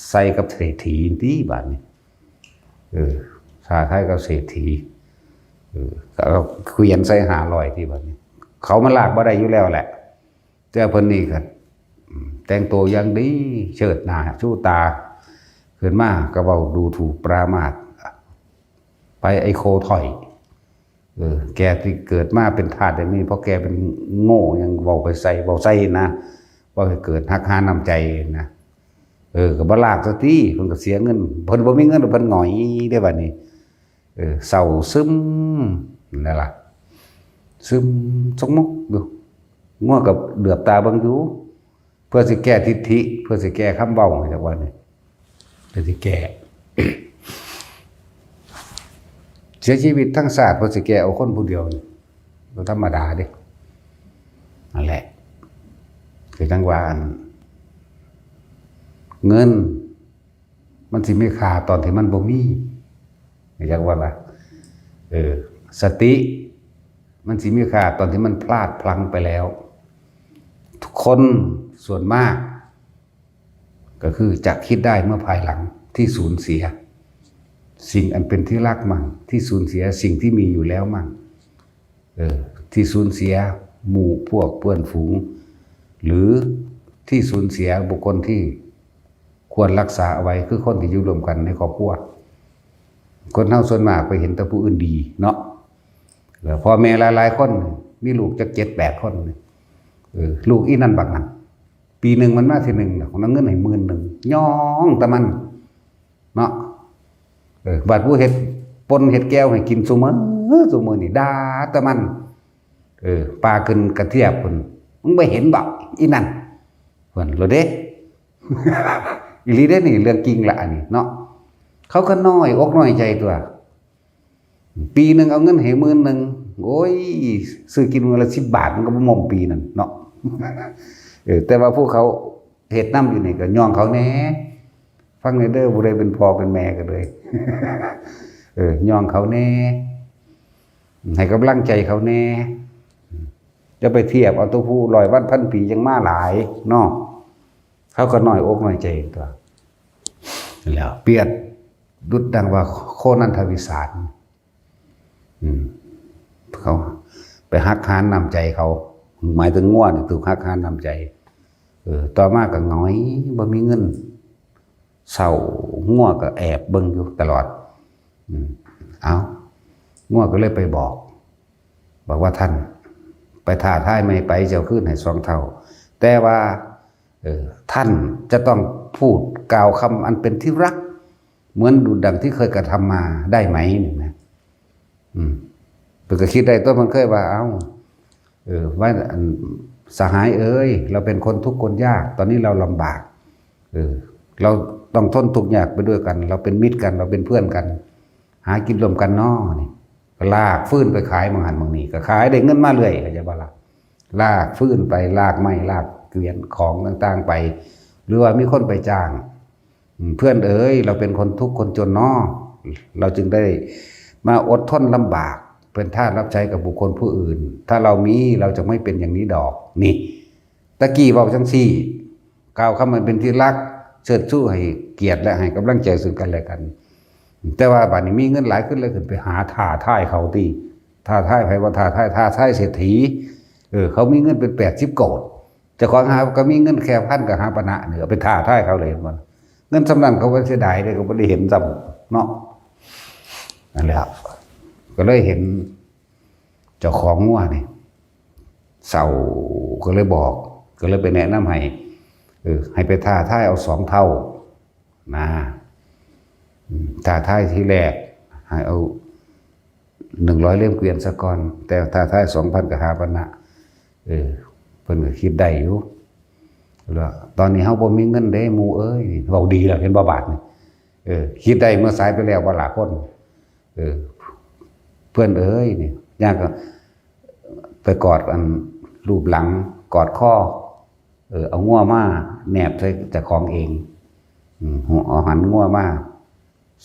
ใส่กับเศรษฐีที่บาดนี้ท่ายกับเศรษฐีก็เกวียนใส่500ที่บาดนี้เขามันลากบ่ได้อยู่แล้วแหละแต่เพิ่นนี่ก็แต่งตัวอย่างดีเชิดหน้าชูตาขึ้นมาก็เว้าดูถูกปรามาสไปไอ้โคถอยแกที่เกิดมาเป็นทาสอย่างนี้เพราะแกเป็นโง่ยังเว้าใส่นะว่าเกิดหักหาน้ำใจนะก็บ่ลากสักทีเพิ่นก็เสียเงินเพิ่นบ่มีเงินเพิ่นหงอยได้บัดนี้เศร้าซึมนั่นล่ะซึมสกมกอยู่งัวกับเหลือบตาเบิ่งอยู่เพื่อสิแก้ทิฏฐิเพื่อสิแก้คำเว้าจักว่านี่เพื่อสิแก้ เสียชีวิตทั้งชาติเพื่อสิแก้เอาคนผู้เดียวนี่บ่ธรรมดาเด้นั่นแหละคือจังว่าเงินมันสิมีค่าตอนที่มันบ่มีอยากว่าล่ะสติมันสิมีค่าตอนที่มันพลาดพลั้งไปแล้วทุกคนส่วนมากก็คือจะคิดได้เมื่อภายหลังที่สูญเสียสิ่งอันเป็นที่รักมั่งที่สูญเสียสิ่งที่มีอยู่แล้วมั่งที่สูญเสียหมู่พวกเพื่อนฝูงหรือที่สูญเสียบุคคลที่ควรรักษาเอาไว้คือคนที่อยู่รวมกันในครอบครัวคนเฮาส่วนมากไปเห็นแต่ผู้อื่นดีเนาะพ่อแม่หลายๆคนมีลูกจัก7-8 คนลูกอีนั่นบักนั้นปีหนึ่งมันมาทีหนึ่งของเงินให้10,000ย่องแต่มันเนาะ บาดผู้เฮ็ดปนเฮ็ดแก้วให้กินซุมื้อนี่ด่าแต่มันปลาขึ้นกระเทียบพุ่นมึงไม่เห็นบ่อีนั่นเพิ่นโลเด้ อีหลีเด้นี่เรื่องจริงละอันนี้เนาะเขาก็น้อยอกน้อยใจตัวปีนึงเอาเงินให้10,000โอ้ยซื้อกินมื้อละ10 บาทมันก็บ่มอมปีนึงเนาะ แต่ว่าพวกเขาเฮ็ดนำอยู่นี่ก็ย่องเขาแหน่ฟังเด้อบ่ได้เป็นพ่อเป็นแม่กันเลย ย่องเขาแน่ให้กำลังใจเขาแน่จะไปเทียบเอาตัวผู้100 วันพันปียังมาหลายเนาะเขาก็น้อยอกน้อยใจตัวแล้วเปรียบดุจดังว่าโคนันทวิสารเขาไปหักหานนำใจเขาหมายถึงง่วนถูกหักหานนำใจต่อมาก็น้อยบ่มีเงินเศร้าง่วก็แอบเบิ่งอยู่ตลอดเอาง่วก็เลยไปบอกว่าท่านไปท้าทายไม่ไปเจ้าขึ้นให้2 เท่าแต่ว่าท่านจะต้องพูดกล่าวคำอันเป็นที่รักเหมือนดุจดังที่เคยกระทำมาได้ไหมนะเพิ่นก็คิดได้ตัวมันเคยว่าว่าสหายเอ้ยเราเป็นคนทุกข์คนยากตอนนี้เราลำบากเราต้องทนทุกข์ยากไปด้วยกันเราเป็นมิตรกันเราเป็นเพื่อนกันหากินร่วมกันน้อนี่ก็ลากฟื้นไปขายบางหันบางนี้ก็ขายได้เงินมาเรื่อยก็จะบ่ล่ะลากฟื้นไปลากไม้ลากเกวียนของต่างๆไปหรือว่ามีคนไปจ้างเพื่อนเอ๋ยเราเป็นคนทุกข์คนจนน้อเราจึงได้มาอดทนลำบากเป็นทาสรับใช้กับบุคคลผู้อื่นถ้าเรามีเราจะไม่เป็นอย่างนี้ดอกนี่ตะกี้บอกจังซี่กล่าวคำมันเป็นที่รักเชิดชู้ให้เกียรติและให้กำลังใจซึ่งกันและกันแต่ว่าบัดนี้มีเงินหลายขึ้นเลยขึ้นไปหาท่าท้ายเขาตีท่าท้ายไผว่าท่าท้ายเศรษฐีเขามีเงินเป็น80 โกฏเจ้าของหาก็มีเงินแค่1,000กับหาปณะเนี่ยไปท่าท้ายเขาเลยเห็นบ่เงินสำนันเขาบ่เสียดายเลยก็บ่ได้เห็นซ้ำเนาะนั่นแหละก็เลยเห็นเจ้าของงัวนี่เศร้าก็เลยบอกก็เลยไปแนะนำให้ไปท่าท้ายเอา2 เท่านะท่าท้ายที่แรกให้เอา100 เล่มเกวียนซะก่อนแต่ท่าท้าย 2,000 กับหาปณะเพิ่นก็คิดได้อยู่แล้วตอนนี้เฮาบ่มีเงินเด้หมู่เอ้ยเว้าดีแล้วเห็นบ่บาดนี่คิดได้เมื่อสายไปแล้วบ่ล่ะคนเพื่อนเอ้ยนี่ย่างก็ไปกอดอันรูปหลังกอดข้อเอางัวมาแนบใส่เจ้าของเองเอาหันงัวมา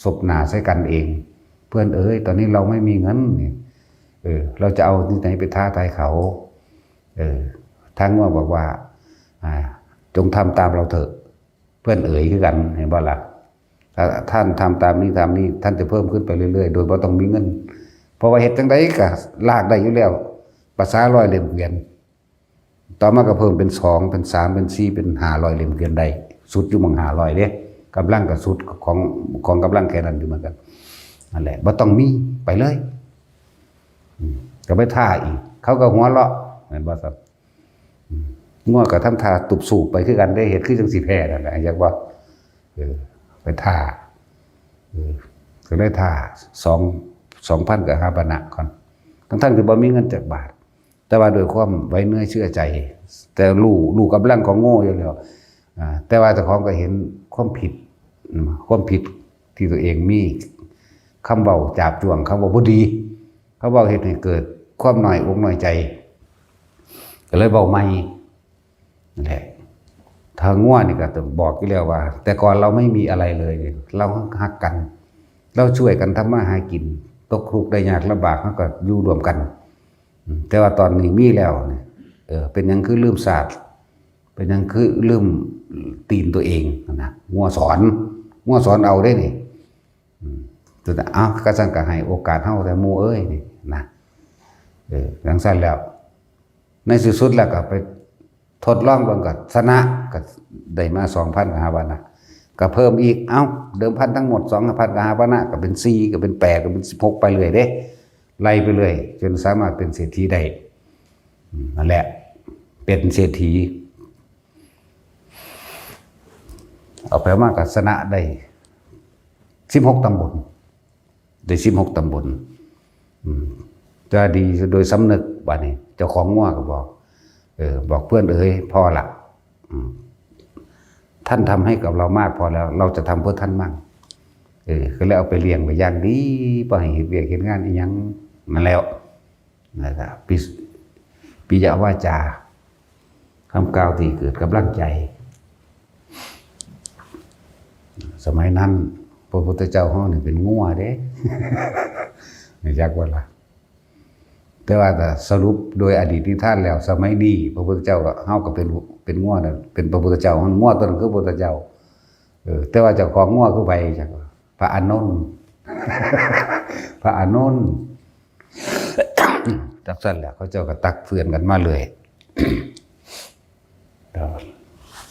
ศพหน้าใส่กันเองเพื่อนเอ้ยตอนนี้เราไม่มีเงินนี่เราจะเอาที่ไหนไปท้าทายเขาทางงัวบอกว่าจงทำตามเราเถอะเพื่อนเอ๋ยคือกันเห็นบ่ล่ะถ้าท่านทำตามนี้ท่านจะเพิ่มขึ้นไปเรื่อยๆโดยบ่ต้องมีเงินเพราะว่าเฮ็ดจังได๋ก็ลากได้อยู่แล้วภาษา100 เล่มเกวียนต่อมาก็เพิ่มเป็น2เป็น3เป็น4เป็น500 เล่มเกวียนได้สุดอยู่มั่ง500เด้กำลังก็สุดของกำลังแค่นั้นอยู่เหมือนกันนั่นแหละบ่ต้องมีไปเลยก็ไปท่าอีกเขาก็หัวเราะแม่นบ่ครับงัวก็ทำท่าตุบสูบไปคือกันได้เฮ็ดคือจังสิแพ้นั่นแหละอยากว่าไปท่าก็ได้ท่า2,000 กับหาปณะก่อนทั้งที่บ่มีเงินจักบาทแต่ว่าโดยความไว้เนื้อเชื่อใจแต่ลูกกำลังของโง่อยู่แล้วแต่ว่าเจ้าของก็เห็นความผิดที่ตัวเองมีคำเว้าจาบจ้วงคำว่าบ่ดีเขาเว้าเฮ็ดให้เกิดความน้อยอกน้อยใจก็เลยเว้าใหม่นั่นแหละทางง่วนี่ก็ต้องบอกอยู่แล้วว่าแต่ก่อนเราไม่มีอะไรเลยเราฮักกันเราช่วยกันทำมาหากินตกทุกข์ได้ยากลำบากเราก็อยู่รวมกันแต่ว่าตอนนี้มีแล้วเนี่ยเป็นหยังคือลืมศาสตร์เป็นหยังคือลืมตีนตัวเองนะงัวสอนเอาได้นี่แต่ก็สั่งก็ให้โอกาสเฮาแต่หมู่เอ้ยนี่นะจังซั่นแล้วในสุดแล้วก็ไปทดลองเบิ่งก็ชนะก็ได้มา 2,000 กับ5,000นะก็เพิ่มอีกเดิมพันทั้งหมด 2,000 กับ5,000นะก็เป็น4ก็เป็น8ก็เป็น16ไปเรื่อยเด้ไล่ไปเรื่อยจนสามารถเป็นเศรษฐีได้นั่นแหละเป็นเศรษฐีเอาไปมากก็ชนะได้16 ตำบล ได้16 ตำบลจะดีโดยสำนึกบัดนี้เจ้าของงัวก็บอกบอกเพื่อนพอละท่านทำให้กับเรามากพอแล้วเราจะทำเพื่อท่านมั่งก็เลยเอาไปเลี้ยงไปอย่างดีไปให้เฮ็ดเวียกเฮ็ดงานอีหยังนั่นแล้วนะครับปิยวาจาคำกล่าวที่เกิดกำลังใจสมัยนั้นพระพุทธเจ้าห้องนี่เป็นงัวเด้ ไม่จักว่าล่ะแต่ว่าสรุปโดยอดีตนิทานแล้วสมัยนี้พระพุทธเจ้าก็เฮาก็เป็นงัวนั่นเป็นพระพุทธเจ้างัวตัวนั้นคือพระพุทธเจ้าแต่ว่าเจ้าของงัวคือไปจักพระอานนท์ พระอานนท์ จักซั่นแหละเขาเจ้าก็ตักเตือนกันมาเลย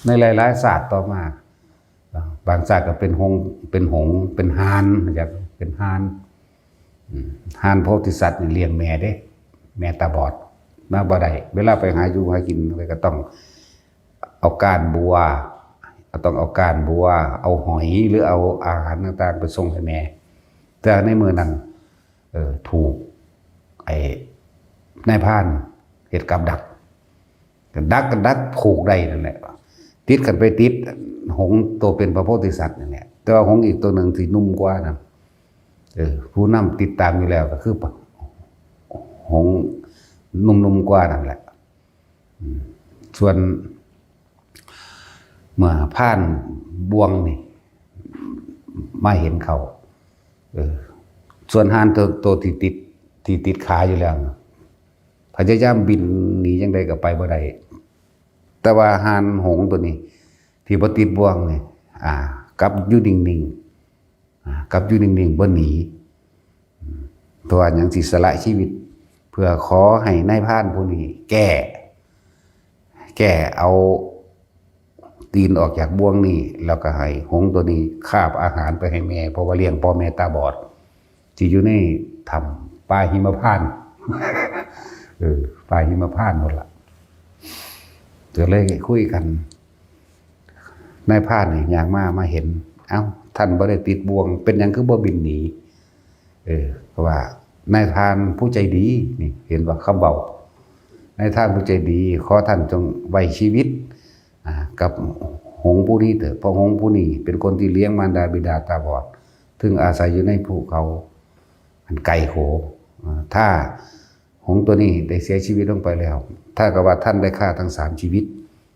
ในหลายๆศาสตร์ต่อมาบางศาสตร์ก็เป็นหงส์เป็นหานนะครับเป็นหานโพธิสัตว์นี่เลี้ยงแม่เด้แม่ตาบอดมาบ่ได้เวลาไปหาอยู่หากินก็ต้องเอาก้านบัวต้องเอาก้านบัวเอาหอยหรือเอาอาหารต่างๆไปส่งให้แม่แต่ในมือนั้นถูกนายพรานเฮ็ดกับดักผูกได้นั่นแหละติดกันไปติดหงส์ตัวเป็นพระโพธิสัตว์นั่นแหละแต่ว่าหงส์อีกตัวหนึ่งที่นุ่มกว่านะผู้นำติดตามอยู่แล้วก็คือหงส์นุ่มกว่านั่นแหละส่วนเมื่อผ่านบ่วงนี่มาเห็นเขาส่วนหานตัวที่ติดขาอยู่แล้วพยายามบินหนีจังไดก็ไปบ่ได้แต่ว่าหานหงส์ตัวนี้ที่บ่ติดบ่วงนี่กลับอยู่นิ่งๆบ่หนีตัวหยังสิสละชีวิตเพื่อขอให้นายพรานผู้นี้แก้เอาตีนออกจากบ่วงนี่แล้วก็ให้หงส์ตัวนี้คาบอาหารไปให้แม่เพราะว่าเลี้ยงพ่อแม่ตาบอดที่อยู่ในถ้ำป่าหิมพานต์ ป่าหิมพานต์หมดละเดี๋ยวเลยคุยกันนายพรานนี่อย่างมาเห็นเอ้าท่านบ่ได้ติดบ่วงเป็นหยังคือบ่บินหนีเพราะว่านายพรานผู้ใจดีนี่เห็นว่าคำเบานายท่านผู้ใจดีขอท่านจงไว้ชีวิตกับหงส์ผู้นี้เถิดเพราะหงส์ผู้นี้เป็นคนที่เลี้ยงมารดาบิดาตาบอดถึงอาศัยอยู่ในภูเขาอันไกลโขถ้าหงส์ตัวนี้ได้เสียชีวิตลงไปแล้วถ้ากับว่าท่านได้ฆ่าทั้ง3ชีวิต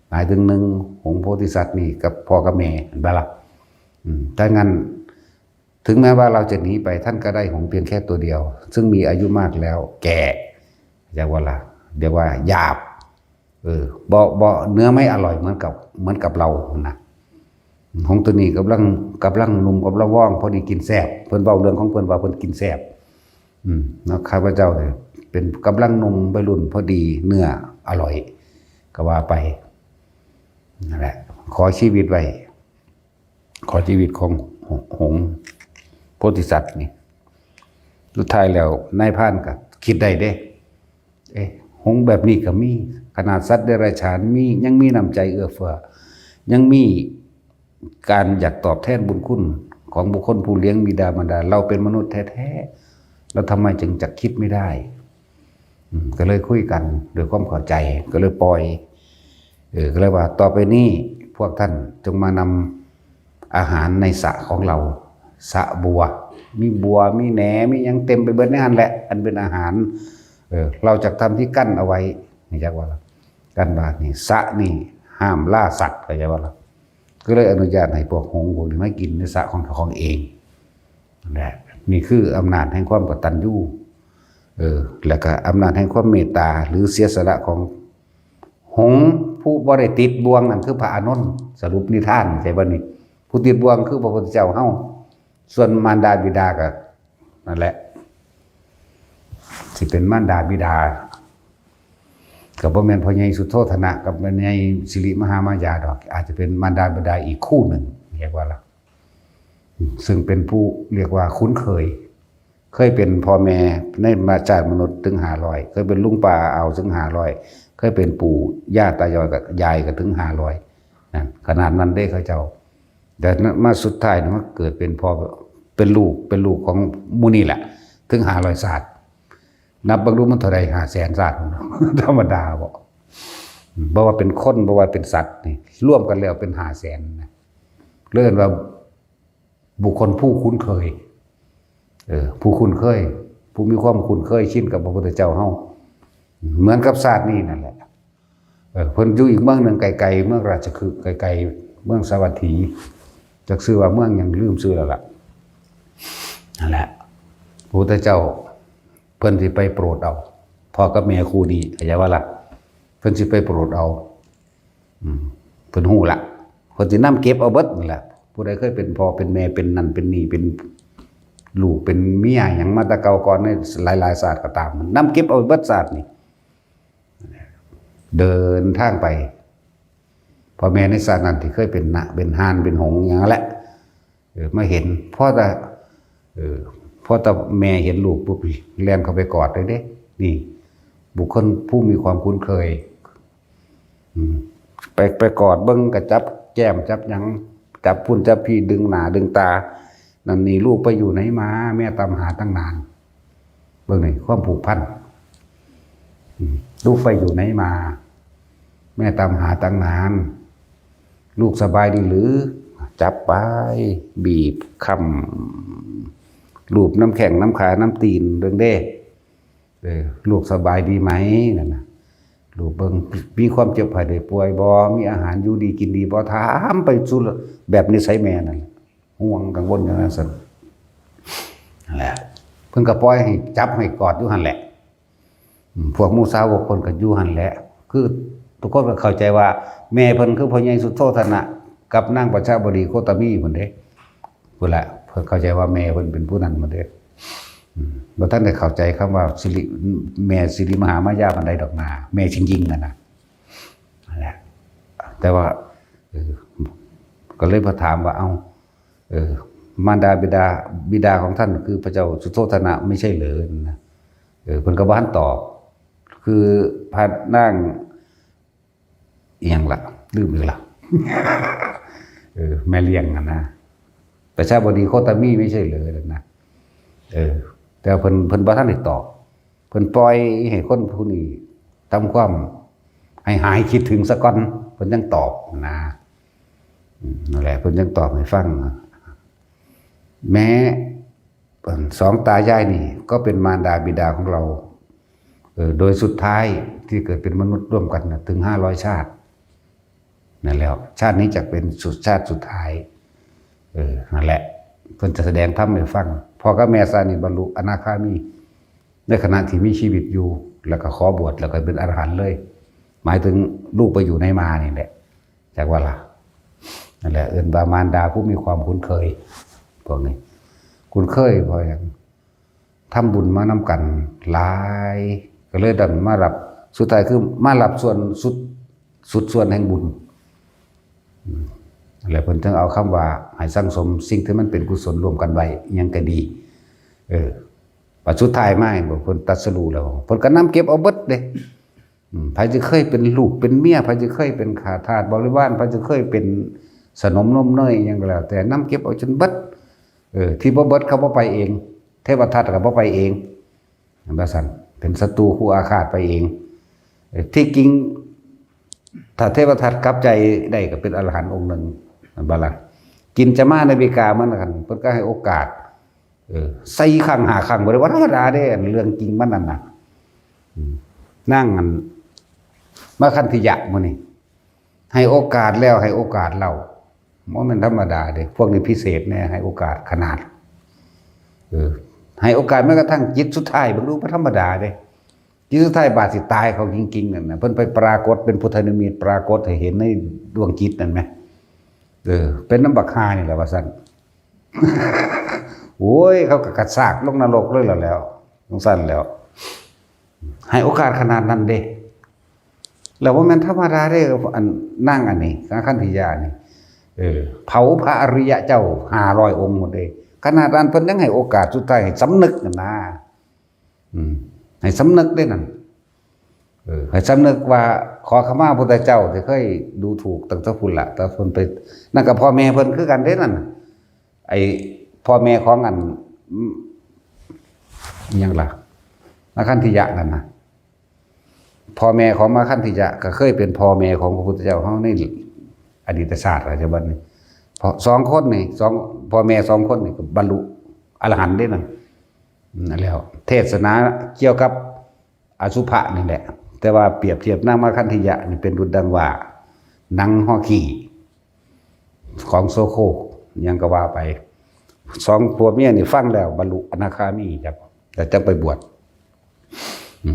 หมายถึง1หงส์โพธิสัตว์นี่กับพ่อกับแม่เห็นบ่ล่ะถ้างั้นถึงแม้ว่าเราจะหนีไปท่านก็ได้หงส์เพียงแค่ตัวเดียวซึ่งมีอายุมากแล้วแก่อย่างว่าล่ะเดี๋ยวว่าหยาบบ่เนื้อไม่อร่อยเหมือนกับเรานะหงส์ตัวนี้กำลังหนุ่มกำลังว่องพอดีกินแซ่บเพิ่นเว้าเรื่องของเพิ่นว่าเพิ่นกินแซ่บนะข้าพเจ้าเนี่ยเป็นกำลังหนุ่มวัยรุ่นพอดีเนื้ออร่อยก็ว่าไปนั่นแหละขอชีวิตของหงส์โพธิสัตว์นี่สุดท้ายแล้วนายพรานก็คิดได้เด้หงส์แบบนี้ก็มีขนาดสัตว์เดรัจฉานยังมีน้ำใจเอื้อเฟื้อยังมีการอยากตอบแทนบุญคุณของบุคคลผู้เลี้ยงบิดามารดาเราเป็นมนุษย์แท้ๆเราทำไมจึงจักคิดไม่ได้ก็เลยคุยกันโดยความเข้าใจก็เลยปล่อยก็เลยว่าต่อไปนี้พวกท่านจงมานำอาหารในสระของเราสระบัวมีแหนมียังเต็มไปเบิดในหันแหละอันเป็นอาหารเราจะทำที่กั้นเอาไว้นี่จักว่ากั้นบาดนี่สระนี่ห้ามล่าสัตว์ก็จะว่าก็เลยอนุญาตให้พวกหงส์พวกนี้ไม่กินในสระของเองนั่นแหละนี่คืออำนาจแห่งความกตัญญูแล้วก็อำนาจแห่งความเมตตาหรือเสียสละของหงส์ผู้บ่ได้ติดบ่วงนั่นคือพระอานนท์สรุปนิทานใช่บ่นี่ผู้ติดบ่วงคือพระพุทธเจ้าเฮาส่วนมารดาบิดาก็นั่นแหละสิเป็นมารดาบิดากับบ่แม่นพ่อใหญ่สุโธธนะกับแม่ใหญ่สิริมหามายาดอกอาจจะเป็นมารดาบิดาอีกคู่หนึ่งเรียกว่าล่ะซึ่งเป็นผู้เรียกว่าคุ้นเคยเป็นพ่อแม่ในมาจากมนุษย์ถึง500เคยเป็นลุงป้าเอาถึง500เคยเป็นปู่ย่าตายายกับยายก็ถึง500นั่นขนาดนั้นได้เขาเจ้าแต่มาสุดท้ายมันเกิดเป็นพ่อ เป็นลูกของหมู่นี่แหละถึง500ศาสตร์นับเบิ่งดูมันเท่าใด500,000ศาสตร์ ธรรมดาบ่ว่าเป็นคนบ่ว่าเป็นสัตว์นี่ร่วมกันแล้วเป็น500,000นะเรียกว่าบุคคลผู้คุ้นเคยผู้คุ้นเคยผู้มีความคุ้นเคยชินกับพระพุทธเจ้าเฮาเหมือนกับศาสตร์นี้นั่นแหละเพิ่นอยู่อีกเมืองหนึ่งไกลๆเมืองราชคฤห์ไกลๆเมืองสาวัตถีจักชื่อว่าเมืองยังลืมชื่อแล้วล่ะนั่นแหละพระพุทธเจ้าเพิ่นสิไปโปรดเอาพ่อกับแม่คู่ดีเข้าใจว่าล่ะเพิ่นสิไปโปรดเอาเพิ่นฮู้ล่ะเพิ่นสินำเก็บเอาเบิดนั่นแหละผู้ใดเคยเป็นพ่อเป็นแม่เป็นนั่นเป็นนี่เป็นลูกเป็นเมียหยังมาแต่เก่าก่อนในหลายๆศาสตร์ก็ตามนำเก็บเอาเบิดศาสตร์นี่เดินทางไปพ่อแม่ในศาสตร์นั้นที่เคยเป็นนะเป็นห่านเป็นหงส์อย่างนั้นแหละมาเห็นพ่อแต่แม่เห็นลูกปุ๊บแล่นเข้าไปกอดเลยเด้นี่บุคคลผู้มีความคุ้นเคยไปกอดเบิ้งกระจับแก้มจับหยังจับพุ่นจับพี่ดึงหน้าดึงตานั่นนี่ลูกไปอยู่ไหนมาแม่ตามหาตั้งนานเบิ้งนี่ความผูกพันลูกไปอยู่ไหนมาแม่ตามหาตั้งนานลูกสบายดีหรือจับไปบีบคำลูบน้ำแข็งน้ำขาน้ำตีนเรื่องเด้ลูกสบายดีไหมนั่นนะลูกเบิ่งมีความเจ็บไข้ได้ป่วยบ่มีอาหารอยู่ดีกินดีบ่ถามไปสุดแบบนิสัยแม่นั่นห่วงกังวลอย่างนั้นสั่นนั่นแหละเพิ่นก็ปล่อยให้จับให้กอดอยู่หั่นแหละพวกหมู่สาวกคนก็อยู่หั่นแหละคือทุกคนก็เข้าใจว่าแม่เพิ่นคือพ่อใหญ่สุโธทนะกับนางประชาบดีโคตมีเพิ่นเด้พุ่นแหละเพิ่นเข้าใจว่าแม่เพิ่นเป็นผู้นั้นมาเด้บ่ทันได้เข้าใจคำว่าแม่สิริมหามายาปานใดดอกนาแม่จริงๆนั่นน่ะนั่นแหละแต่ว่าก็เลยมาถามว่าเอ้ามารดาบิดาของท่านคือพระเจ้าสุโธทนะไม่ใช่เหรอนะเพิ่นก็บ่ทันตอบคือพระนางเอียงล่ะลืมอีกล่ะแม่เลี้ยงนะประชาบดีโคตมีไม่ใช่เลยนะแต่เพิ่นบ่ทันได้ตอบเพิ่นปล่อยให้คนผู้นี้ทำความให้หายคิดถึงซะก่อนเพิ่นยังตอบนะนั่นแหละเพิ่นยังตอบให้ฟังแม้สองตายายนี่ก็เป็นมารดาบิดาของเราโดยสุดท้ายที่เกิดเป็นมนุษย์ร่วมกันนะถึง500ชาตินั่นแล้วชาตินี้จะเป็นชาติสุดท้ายนั่นแหละเพิ่นจะแสดงธรรมให้ฟังพ่อกับแม่ซานี่บรรลุอนาคามีในขณะที่มีชีวิตอยู่แล้วก็ขอบวชแล้วก็เป็นอรหันต์เลยหมายถึงลูกไปอยู่ในมานี่แหละจากว่าล่ะนั่นแหละบามารดาผู้มีความคุ้นเคยพวกนี้คุ้นเคยพออย่างทำบุญมานำกันหลายก็เลยดันมารับสุดท้ายคือมารับส่วนสุดส่วนแห่งบุญแล้วเพิ่นจึงเอาคำว่าให้สังสมสิ่งที่มันเป็นกุศลรวมกันไว้ยังก็ดีปัจจุท้ายมาบ่เพิ่นตรัสรู้แล้วเพิ่นก็นำเก็บเอาเบิดเด้ไผจะเคยเป็นลูกเป็นเมียไผจะเคยเป็นข้าทาสบริวารไผจะเคยเป็นสนมนมเนยหยังก็แล้วแต่นำเก็บเอาจนเบิดที่บ่เบิดเขาบ่ไปเองเทวทัตก็บ่ไปเองว่าซั่นเป็นศัตรูคู่อาฆาตไปเองที่จริงถ้าเทวทัตกลับใจได้ก็เป็นอรหันต์องค์หนึ่งบาลังกินจะมาในบิกาเหมือนกันเพิ่นก็ให้โอกาส4 ครั้ง5 ครั้งบ่ได้ว่าธรรมดาเด้เรื่องจริงมันนั่นน่ะนั่งกันมาคันธิยะมื้อนี้ให้โอกาสแล้วให้โอกาสเราบ่แม่นธรรมดาเด้พวกนี้พิเศษแน่ให้โอกาสขนาดให้โอกาสแม้กระทั่งจิตสุดท้ายบ่รู้บ่ธรรมดาเด้จิตสุดท้ายบาดสิตายเขาจริงๆนั่นน่ะเพิ่นไปปรากฏเป็นพุทธนิมิตปรากฏให้เห็นในดวงจิตนั่นมั้ยเป็นน้ำบักฮานี่แหละว่าซั่น โอ้ยเขาก็กระซากลงนรกเลยแล้วสงสารแล้วให้โอกาสขนาดนั้นเด้แล้วว่ามันธรรมดาเด้อันนั่งอันนี้คันธิยานี่เผาพระอริยะเจ้า500องค์หมดเด้ขนาดนั้นเพิ่นยังให้โอกาสสุดท้ายให้สำนึกนั่นนะให้สำนึกได้นั่นให้สำนึกว่าขอขมาพระพุทธเจ้าที่เคยดูถูกตั้งแต่พุ่นละแต่เพิ่นไปนั่นก็พ่อแม่เพิ่นคือกันเด้นั่นไอ้ พ่อแม่ของอันยังล่ะมาคันธิยะนั่นนะพ่อแม่ของมาคันธิยะก็เคยเป็นพ่อแม่ของพระพุทธเจ้าเขาในอดีตศาสตร์อะไรจะบัดนี้สองคนนี่พ่อแม่สองคนนี่ก็บรรลุอรหันต์ได้นั่นแล้วเทศนาเกี่ยวกับอสุภะนี่แหละแต่ว่าเปรียบเทียบนางมาคันธิยะนี่เป็นดุจดังว่าหนังห่อขี้ของโซโคยังก็ว่าไปสองผัวเมียนี่ฟังแล้วบรรลุอนาคามีครับแต่จะไปบวช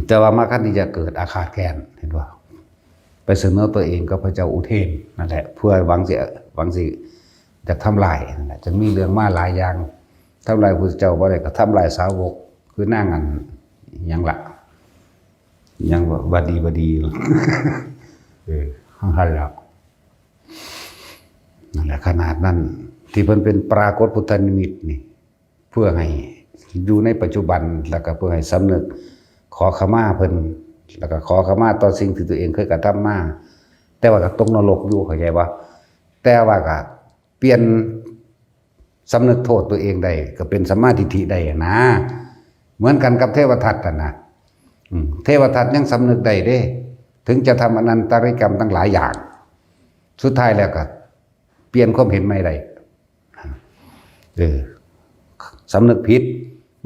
แต่ว่ามาคันธิยะเกิดอาฆาตแค้นเห็นว่าไปเสนอตัวเองกับพระเจ้าอุเทนนั่นแหละเพื่อหวังสิจะทำลายนั่นแหละจะมีเรื่องมาหลายอย่างทำลายพระเจ้าบ่ได้ก็ทำลายสาวกคือนั่งอันยังละยังบดีหันแล้วนั่นแหละขนาดนั้นที่เพิ่นเป็นปรากฏพุทธนิมิตนี่เพื่อให้อยู่ในปัจจุบันแล้วก็เพื่อให้สำนึกขอขมาเพิ่นแล้วก็ขอขมาต่อสิ่งที่ตัวเองเคยกระทำมาแต่ว่าก็ตกนรกอยู่เข้าใจบ่แต่ว่าก็เปลี่ยนสำนึกโทษตัวเองได้ก็เป็นสัมมาทิฏฐิได้นะเหมือนกันกับเทวทัตนะเทวทัตยังสำนึกได้เด้ถึงจะทำอนันตริกรรมตั้งหลายอย่างสุดท้ายแล้วก็เปลี่ยนความเห็นไม่ได้สำนึกผิด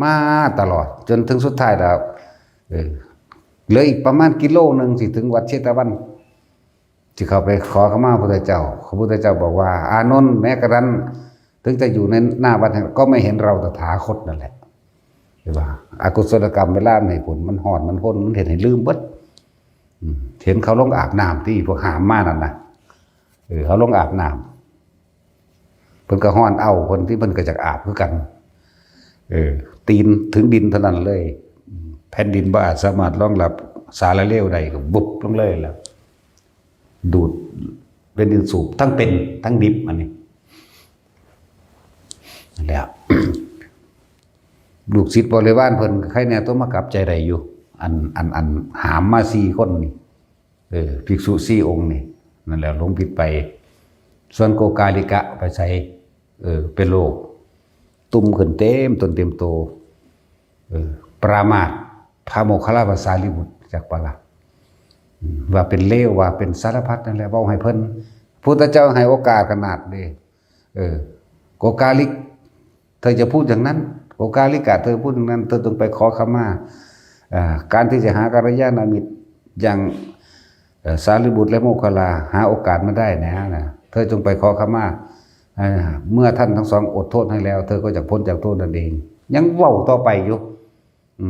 มาตลอดจนถึงสุดท้ายแล้วเหลืออีกประมาณกิโลนึงสิถึงวัดเชตวันที่เขาไปขอขมาพระพุทธเจ้าพระพุทธเจ้าบอกว่าอานนท์แม้กระนั้นถึงจะอยู่ในหน้าวัดก็ไม่เห็นเราตถาคตนั่นแหละใช่ป่ะอกุศลกรรมเวลาในผลมันหอดมันพ้นมันเห็นให้ลืมเบิดเห็นเขาลงอาบน้ำที่พวกหามมานั่นนะเขาลงอาบน้ำเพิ่นก็ห้อนเอาคนที่เพิ่นก็จะอาบคือกันตีนถึงดินเท่านั้นเลยแผ่นดินบ่อาจสามารถรองรับสารเลวใดก็บุบลงเลยแล้วดูดเป็นดินสูบทั้งเป็นทั้งดิบอันนี้แล้ว ลูกศิษย์บริวารเพิ่นใครเนี่ยต้องมากลับใจใดอยู่อันหามมา4 คนนี่ภิกษุ4 องค์นี่นั่นแหละลงผิดไปส่วนโกกาลิกะไปใส่เป็นโรคตุ่มขึ้นเต็มต้นเต็มโตปรามาสพระโมคคัลลาภาษาลิบุตรจากปะละว่าเป็นเลวว่าเป็นสารพัดนั่นแหละเว้าให้เพิ่นพุทธเจ้าให้โอกาสขนาดนี้โกกาลิกเธอจะพูดอย่างนั้นโกกาลิกะเธอพูดอย่างนั้นเธอต้องไปขอขมาการที่จะหากัลยาณมิตรอย่างสารีบุตรและโมคคัลลาหาโอกาสมาได้นะเธอจงไปขอขมาเมื่อท่านทั้งสองอดโทษให้แล้วเธอก็จะพ้นจากโทษนั่นเองยังเว้าต่อไปอยู่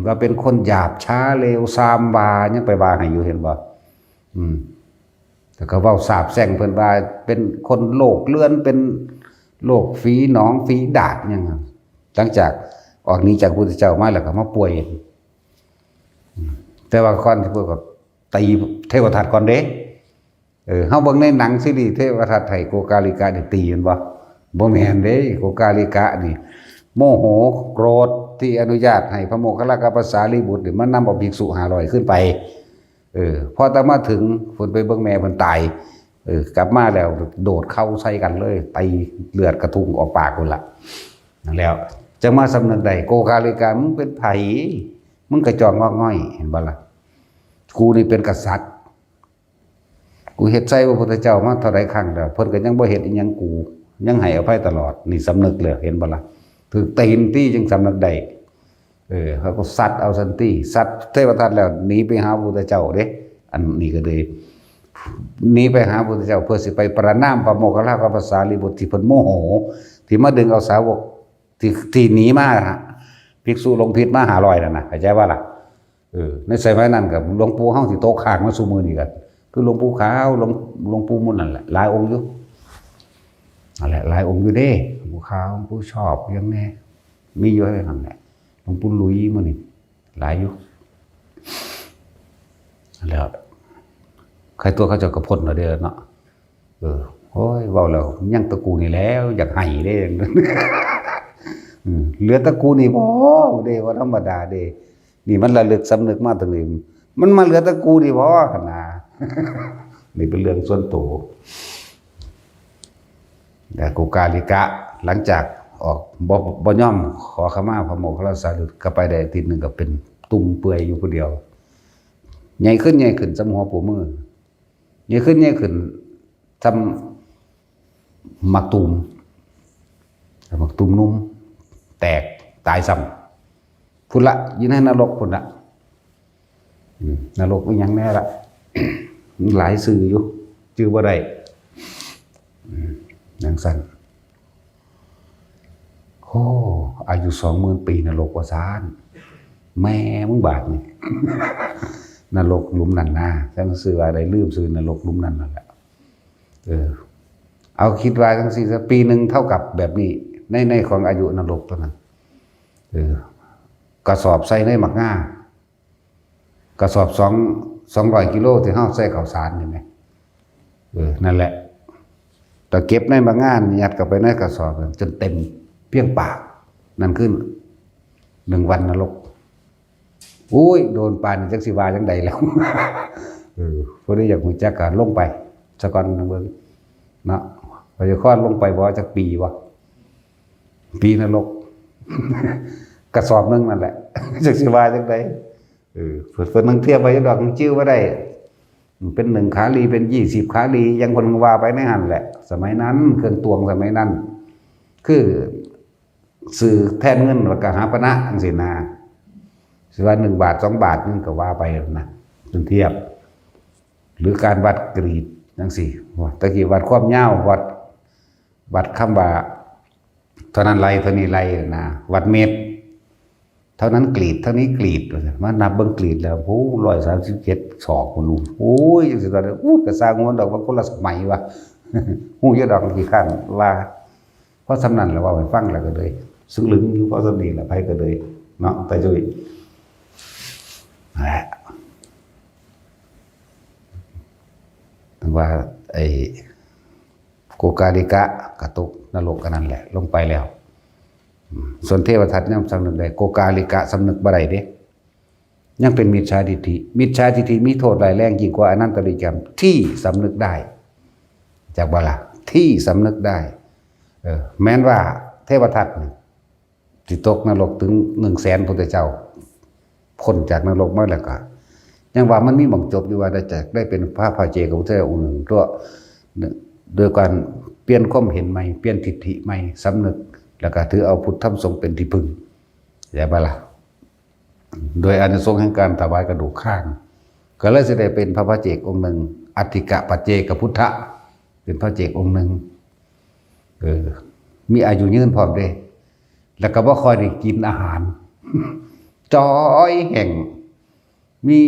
ว่าเป็นคนหยาบช้าเลวซามบายังไปว่าให้อยู่เห็นบ่แต่ก็เว้าสาบแช่งเพิ่นว่าเป็นคนโลกเลื่อนเป็นโรคฝีหนองฝีดาษยังหลังจากออกนี้จากพระพุทธเจ้ามาแล้วก็มาป่วยแต่ว่าก่อนที่พวกก็ตีเทวทัตก่อนเด้เฮาเบิ่งในหนังซีรีส์เทวทัตไทยโกกาลิกะนี่ตีมันบ่แม่นเด้โกกาลิกะนี่โมโหโกรธที่อนุญาตให้พระโมคคัลลาภาษาลิบุตรนี่มันนำเอาภิกษุ500ขึ้นไปพอตามมาถึงเพิ่นไปเบิ่งแม่เพิ่นตายกลับมาแล้วโดดเข้าใส่กันเลยตีเลือดกระทุ้งออกปากพุ่นล่ะนั่นแล้วจังมาสำนึกได้โกกาลิกะมึงเป็นไผมึงกระจอกงอกง่อยเห็นบ่ล่ะกูนี่เป็นกษัตริย์กูเฮ็ดใส่พระพุทธเจ้ามาเท่าไรครั้งแล้วเพิ่นก็ยังบ่เฮ็ดอีหยังกูยังให้อภัยตลอดนี่สำนึกเลยเห็นบ่ล่ะถูกตีนตี้จึงสำนึกได้เขาก็ซัดเอาสันติซัดเทวทัตแล้วหนีไปหาพระพุทธเจ้าเด้อันนี้ก็เลยหนีไปหาพระพุทธเจ้าเพื่อสิไปประณามพระโมคคัลลาภาษาลิบุตรที่เพิ่นโมโหที่มาดึงเอาสาวกที่หนีมาภิกษุลงผิดมา500นั่นน่ะเข้าใจว่าล่ะในสมัยนั้นกับหลวงปู่เฮาที่โตข้างมาสู่มื้อนี้ก็คือหลวงปู่ขาวหลวงปู่มุ่นนั่นแหละหลายองค์อยู่นั่นแหละหลายองค์อยู่เด้หลวงปู่ขาวหลวงปู่ชอบยังแน่มีอยู่ให้ทำแหละหลวงปู่ลุยมื้อนี้หลายอยู่แล้วใครตัวเขาจะกระพ้นเด้อเนาะโอ้ยเว้าแล้วยังตะกูนี่แล้วอยากให้เด้เหลือตะกูนี่บ่เด้ว่าธรรมดาเด้นี่มันระลึกสำนึกมาตรงนี้มันมาเหลือตะกูนี่บ่ขนาดนี่เป็นเรื่องส่วนตัวแต่โกกาลิกะหลังจาก ออกบ่ย่อมขอขมาพระโมคคัลลาสารีบุตรก็ไปได้อาทิตย์หนึงก็เป็นตุ่มเปื่อยอยู่ผู้เดียวใหญ่ขึ้นสำหัวปูมือใหญ่ขึ้นทำหมักตุ่มนุ่มแตกตายซ้ำพุ่นละยินให้นรกพุ่นละนรกเป็นยังแน่ละ หลายสื่ออยู่ชื่อว่าไรนังสั้นโอ้อายุ20,000 ปีนรกวสานแม่มึงบาดนี่ นรกหลุมนั่นนะจังซื้ออะไรลืมซื้อนรกหลุมนั่นนั่นแหละเอาคิดว่าจังสี่ปีหนึ่งเท่ากับแบบนี้ในของอายุนรกตัวนั้นกระสอบใส่ในหมักง่ากระสอบ200 กิโลที่ห้าใส่ข้าวสารเห็นไหมนั่นแหละแต่เก็บในหมักง่ายัดกับไปในกระสอบจนเต็มเพียงปากนั่นขึ้น1 วันนรกอุ้ยโดนปานจักสิวาจังใดแล้วพอได้อยากหุ่นจักการลงไปสะก่อนเบิ่งเนาะพอจะคลอดลงไปบ่จักปีวะปีนรก กระสอบนึงนั่นแหละ จักสิวาจังใดเพิ่นนึงเทียบไว้ดอกชื่อว่าได้เป็น1 ขาลีเป็น20 ขาลียังคนว่าไปในหั่นแหละสมัยนั้นเครื่องตวงสมัยนั้นคือสื่อแทนเงินแล้วก็หาปณะจังซี่นะสิว่า1 บาท 2 บาทนึงก็ว่าไปนะเป็นเทียบหรือการวัดกรีดจังซี่ตะกี้วัดความยาววัดคำว่าเท่านั้นไรเท่านี้ไรนะวัดเมตรเท่านั้นกรีดเท่านี้กรีดมานับเบิ่งกรีดแล้วโอ้137 ศอกคนนู้นโอ้ยจังซี่ตอนนี้ก็สร้างงวนดอกว่าคนละสมัยว่ะ ฮู้เยอะดอกกี่ครั้งว่าเพราะสำนันแล้วว่าไปฟังแล้วก็เลยซึ่งลึงอยู่เพราะสำนีแหละไผก็เลยเนาะแต่จุ้ยว่าไอ้โกกาลิกะกระตุกนรกกันนั่นแหละลงไปแล้วส่วนเทวทัตยังสำนึกได้โกกาลิกะสำนึกบ่ได้เด้ยังเป็นมิจฉาทิฏฐิมีโทษร้ายแรงยิ่งกว่าอนันตริยกรรมที่สำนึกได้จากบ่ล่ะที่สำนึกได้แม้นว่าเทวทัตสิตกนรกถึง100,000พุทธเจ้าพ้นจากนรกมาแล้วก็ยังว่ามันมีหม่องจบอยู่ว่าได้เป็นพระพาเจกพุทธเจ้าองค์หนึ่งโดยการเปลี่ยนความเห็นใหม่เปลี่ยนทิฏฐิใหม่สำนึกแล้วก็ถือเอาพุทธธรรมสงฆ์เป็นที่พึ่งอย่าบ่ล่ะโดยอานิสงส์แห่งการถวายกระดูกข้างก็เลยจะได้เป็นพระพาเจกองค์หนึ่งอัฏฐิกะปัจเจกพุทธะเป็นพระเจกองค์หนึ่งมีอายุยืนพร้อมเด้แล้วก็บ่ค่อยได้กินอาหาร จอยแห่งมี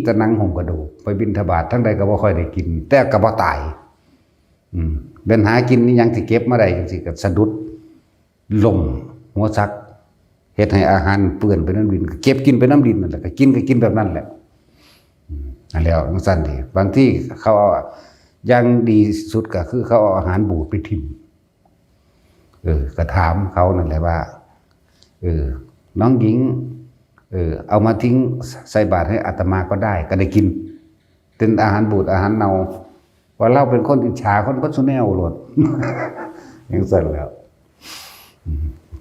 ตะนังห่มกระดูกไปบิณฑบาตทั้งใดก็บ่ค่อยได้กินแต่ก็บ่ตายเป็นหากินนี่ยังสิเก็บมาได้จังซี่ก็สะดุดลมหัวซักเฮ็ดให้อาหารเปื้อนไปน้ำดินก็เก็บกินไปน้ำดินนั่นแหละก็กินแบบนั้นแหละนั่นแล้วจังซั่นดิบางที่เขาเอาอย่างดีสุดก็คือเขาเอาอาหารบูดไปทิ่มก็ถามเขานั่นแหละว่าน้องหญิงเอามาทิ้งใส่บาตรให้อาตมาก็ได้ก็ได้กินเป็นอาหารบูดอาหารเน่าว่าเราเป็นคนอิจฉาคนก็สุแนวโลด อย่างเสร็จแล้ว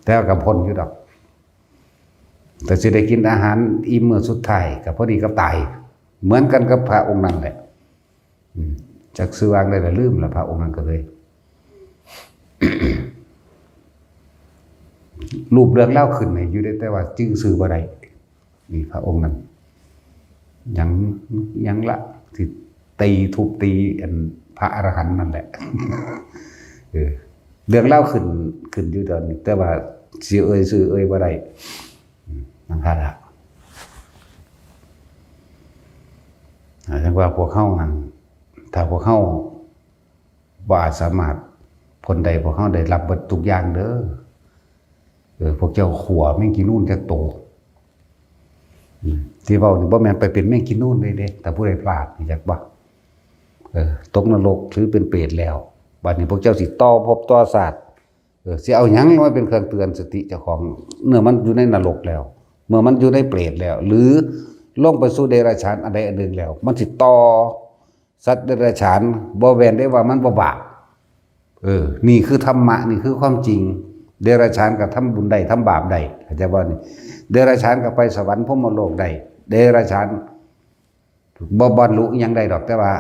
แต่กับพ้นอยู่ดอกแต่สิได้กินอาหารอิ่มมื้อสุดท้ายก็พอดีกับตายเหมือนกันกับพระองค์นั้นแหละจักซื้อวางได้แล้วลืมแล้วพระองค์นั้นก็เลย รูปเรื่องเล่าขึ้นให้อยู่ได้แต่ว่าจื้อซื้อบ่ได้นี่พระองค์นั้นยังละที่ทุบตีอันพระอรหันต์นั่นแหละ เรื่องเล่าขึ้นอยู่ตอนนี้แต่ว่าซื้อบ่ได้นั่นค่ะล่ะจังว่าพวกเฮานั้นถ้าพวกเฮาบ่อาจสามารถคนใดพวกเฮาได้รับเบิดทุกอย่างเด้อพวกเจ้าขัวแม่งกินนู่นจักโตที่เว้านี่บ่แม่นไปเป็นแม่งกินนู่นเลยเด้แต่ผู้ใดพลาดนี่จักบ่ตกนรกหรือเป็นเปรตแล้วบัดนี้พวกเจ้าสิต่อภพต่อชาติสิเอาหยังมาเป็นเครื่องเตือนสติเจ้าของเมื่อมันอยู่ในนรกแล้วเมื่อมันอยู่ในเปรตแล้วหรือลงไปสู่เดรัจฉานอันใดอันหนึ่งแล้วมันสิต่อสัตว์เดรัจฉานบ่แม่นได้ว่ามันบ่บาปนี่คือธรรมะนี่คือความจริง เดรัจฉานก็ทำบุญได้ทำบาปได้เข้าใจบ่นี่เดรัจฉานก็ไปสวรรค์พรหมโลกได้เดรัจฉานบ่บรรลุอิหยังได้ดอกแต่ว่า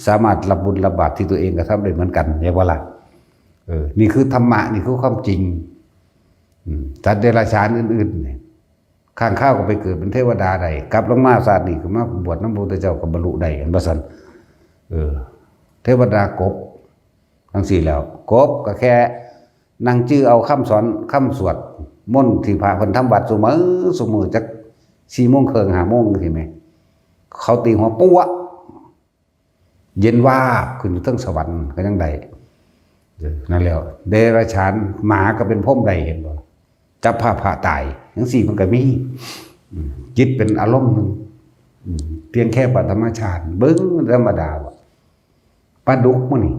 สามารถรับบุญรับบาปที่ตัวเองกระทำได้เหมือนกันเข้าใจบ่ล่ะนี่คือธรรมะนี่คือความจริงสัตว์เดรัจฉานอื่นๆเนี่ยข้างข้าวก็ไปเกิดเป็นเทวดาได้กลับลงมาศาสตร์นี่ก็มาบวชน้ำพระพุทธเจ้าก็บรรลุได้อันบ่ซั่นเทวดากบทั้งสี่แล้วกบก็แค่นั่งชื่อเอาคำสอนคำสวดมนต์ที่พระเพิ่นทำวัดซุมื้อจัก 4:30 น 5:00 นสิแม่เขาตีหัวปั้วเย็นวาบขึ้นอยู่เทิงสวรรค์ก็ยังได้นั่นแล้วเดรัจฉานหมาก็เป็นพรหมได้เห็นบ่จับผ้าตายทั้งสี่มันก็มีจิตเป็นอารมณ์นึงเพียงแค่ปัจธรรมชาติเบิ่งธรรมดาว่ะปลาดุกมื้อนี่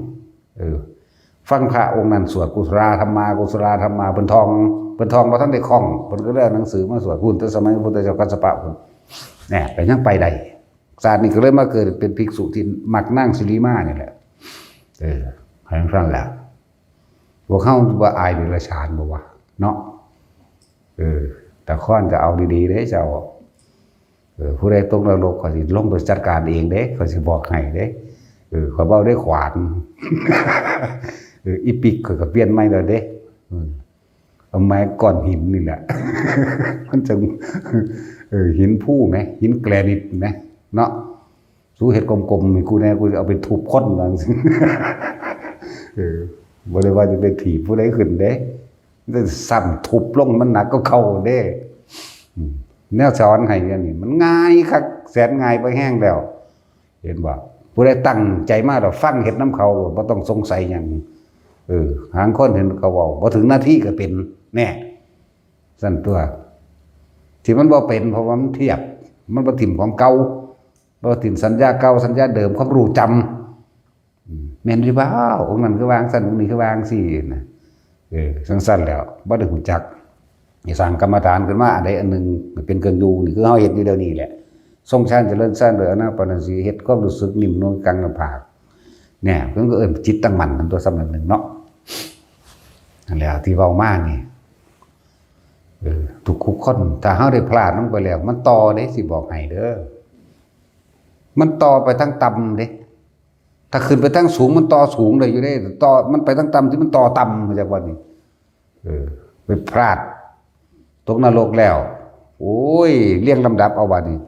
ฟังพระองค์นั้นสวดกุศลธรรมาเพิ่นทองบ่ทันได้คล่องเพิ่นก็เลยเอาหนังสือมาสวดพุ่นแต่สมัยพระพุทธเจ้ากัสสปะพุ่นแหน่ก็ยังไปได้ศาสตร์นี้ก็เลยมาเกิดเป็นภิกษุที่มักนั่งสิริมานี่แหละให้ฟังแล้วพวกเขาว่าอายเดรัจฉานบ่วะเนาะแต่ค้อนจะเอาดีๆเด้เจ้าผู้ใดตกนรกเขาสิลงไปจัดการเองเด้เขาสิบอกให้เด้เขาเว้าได้ขวานอีปิกเขาก็เปลี่ยนใหม่แล้วเด้เอาไม้ก้อนหินนี่แหละมันจะหินผู้ไหมหินแกรนิตไหมเนาะสู้เห็ดกลมๆมีกูแน่กูจะเอาไปทุบค้นบางสิ่งบ่ได้ว่าจะไปถีบผู้ใดขึ้นเด้จะซ้ำทุบลงมันหนักก็เข้าเด้แนวสอนให้นี่มันง่ายคักแสนง่ายไปแห้งแล้วเห็นบ่ผู้ใดตั้งใจมาดอกฟังเฮ็ดน้ำเขาบ่ต้องสงสัยหยังหางคนเห็นเขาเว้าบ่ถึงหน้าที่ก็เป็นแน่สั่นตัวที่มันบ่เป็นเพราะว่ามันเทียบมันบ่ถิ่มของเก่าบ่ถิ่มสัญญาเก่าสัญญาเดิมความรู้จำแม่นหรือเปล่าองค์นั้นคือวางสั่นองค์นี้คือวางสินะสั้นๆแล้วบ่ได้รู้จักอย่าสร้างกรรมฐานขึ้นมาอันใดอันหนึ่งเป็นเครื่องอยู่นี่คือเฮาเฮ็ดอยู่เดี๋ยวนี้แหละทรงฌานเจริญฌานโดยอนาปานสติเฮ็ดความรู้สึกนิ่มนวลกลางหน้าผากเนี่ยเพิ่นก็จิตตั้งมั่นนั่นตัวสำนักหนึ่งเนาะนั่นแหละที่เว้ามานี่ทุกคนถ้าเฮาได้พลาดลงไปแล้วมันต่อเด้สิบอกให้เด้อมันต่อไปทั้งต่ำเด้ถ้าขึ้นไปทั้งสูงมันต่อสูงเลยอยู่เด้ต่อมันไปทั้งต่ำที่มันต่อต่ำมาจากวันนี้ไปพลาดตกนรกแล้วโอ้ยเรียงลำดับเอาว่านี่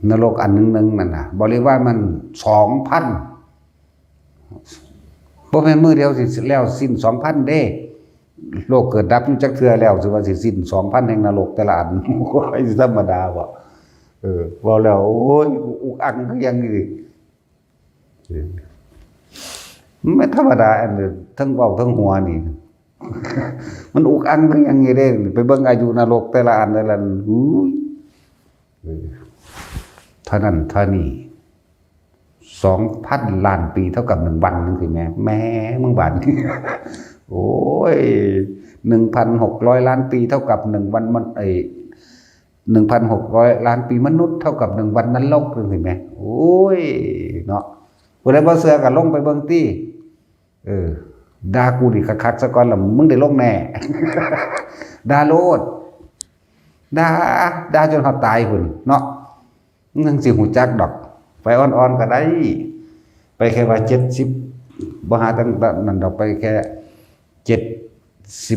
นรกอันนึงนั่นน่ะบริวารมัน 2,000 บ่แม่นมื้อเดียวสิแล้วสิ้น 2,000 เด้โลกเกิดดับอยู่จักเทื่อแล้วสิว่าสิสิ้น 2,000 แห่งนรกแต่ละอันโอ้ยธรรมดาบ่ว่าแล้วโอ้ยอุกอักคือยังนี่ไม่ธรรมดาอันนี้ทั้งเว้าทั้งหัวนี่มันอุกอังคือยังงี้เด้ไปเบิ่งอายุนรกแต่ละอันแต่ละอันเท่านั้นเท่านี้ 2,000 ล้านปีเท่ากับ1วันนึงสิแม่มึงบาดนี่โอ้ย 1,600 ล้านปีเท่ากับ1วันมัน1,600 ล้านปีมนุษย์เท่ากับ1วันนรกนึงสิแม่โอ้ยเนาะผู้ใดบ่เชื่อก็ลงไปเบิ่งติด่ากูดิคักๆซะก่อนล่ะมึงได้ลงแน่ด่าโลดด่าจนเขาตายพุ่นเนาะมึงสิหูจักดอกไปอ่อนๆก็ได้ไปแค่ว่า70บ่หาตั้งนั่นดอกไปแค่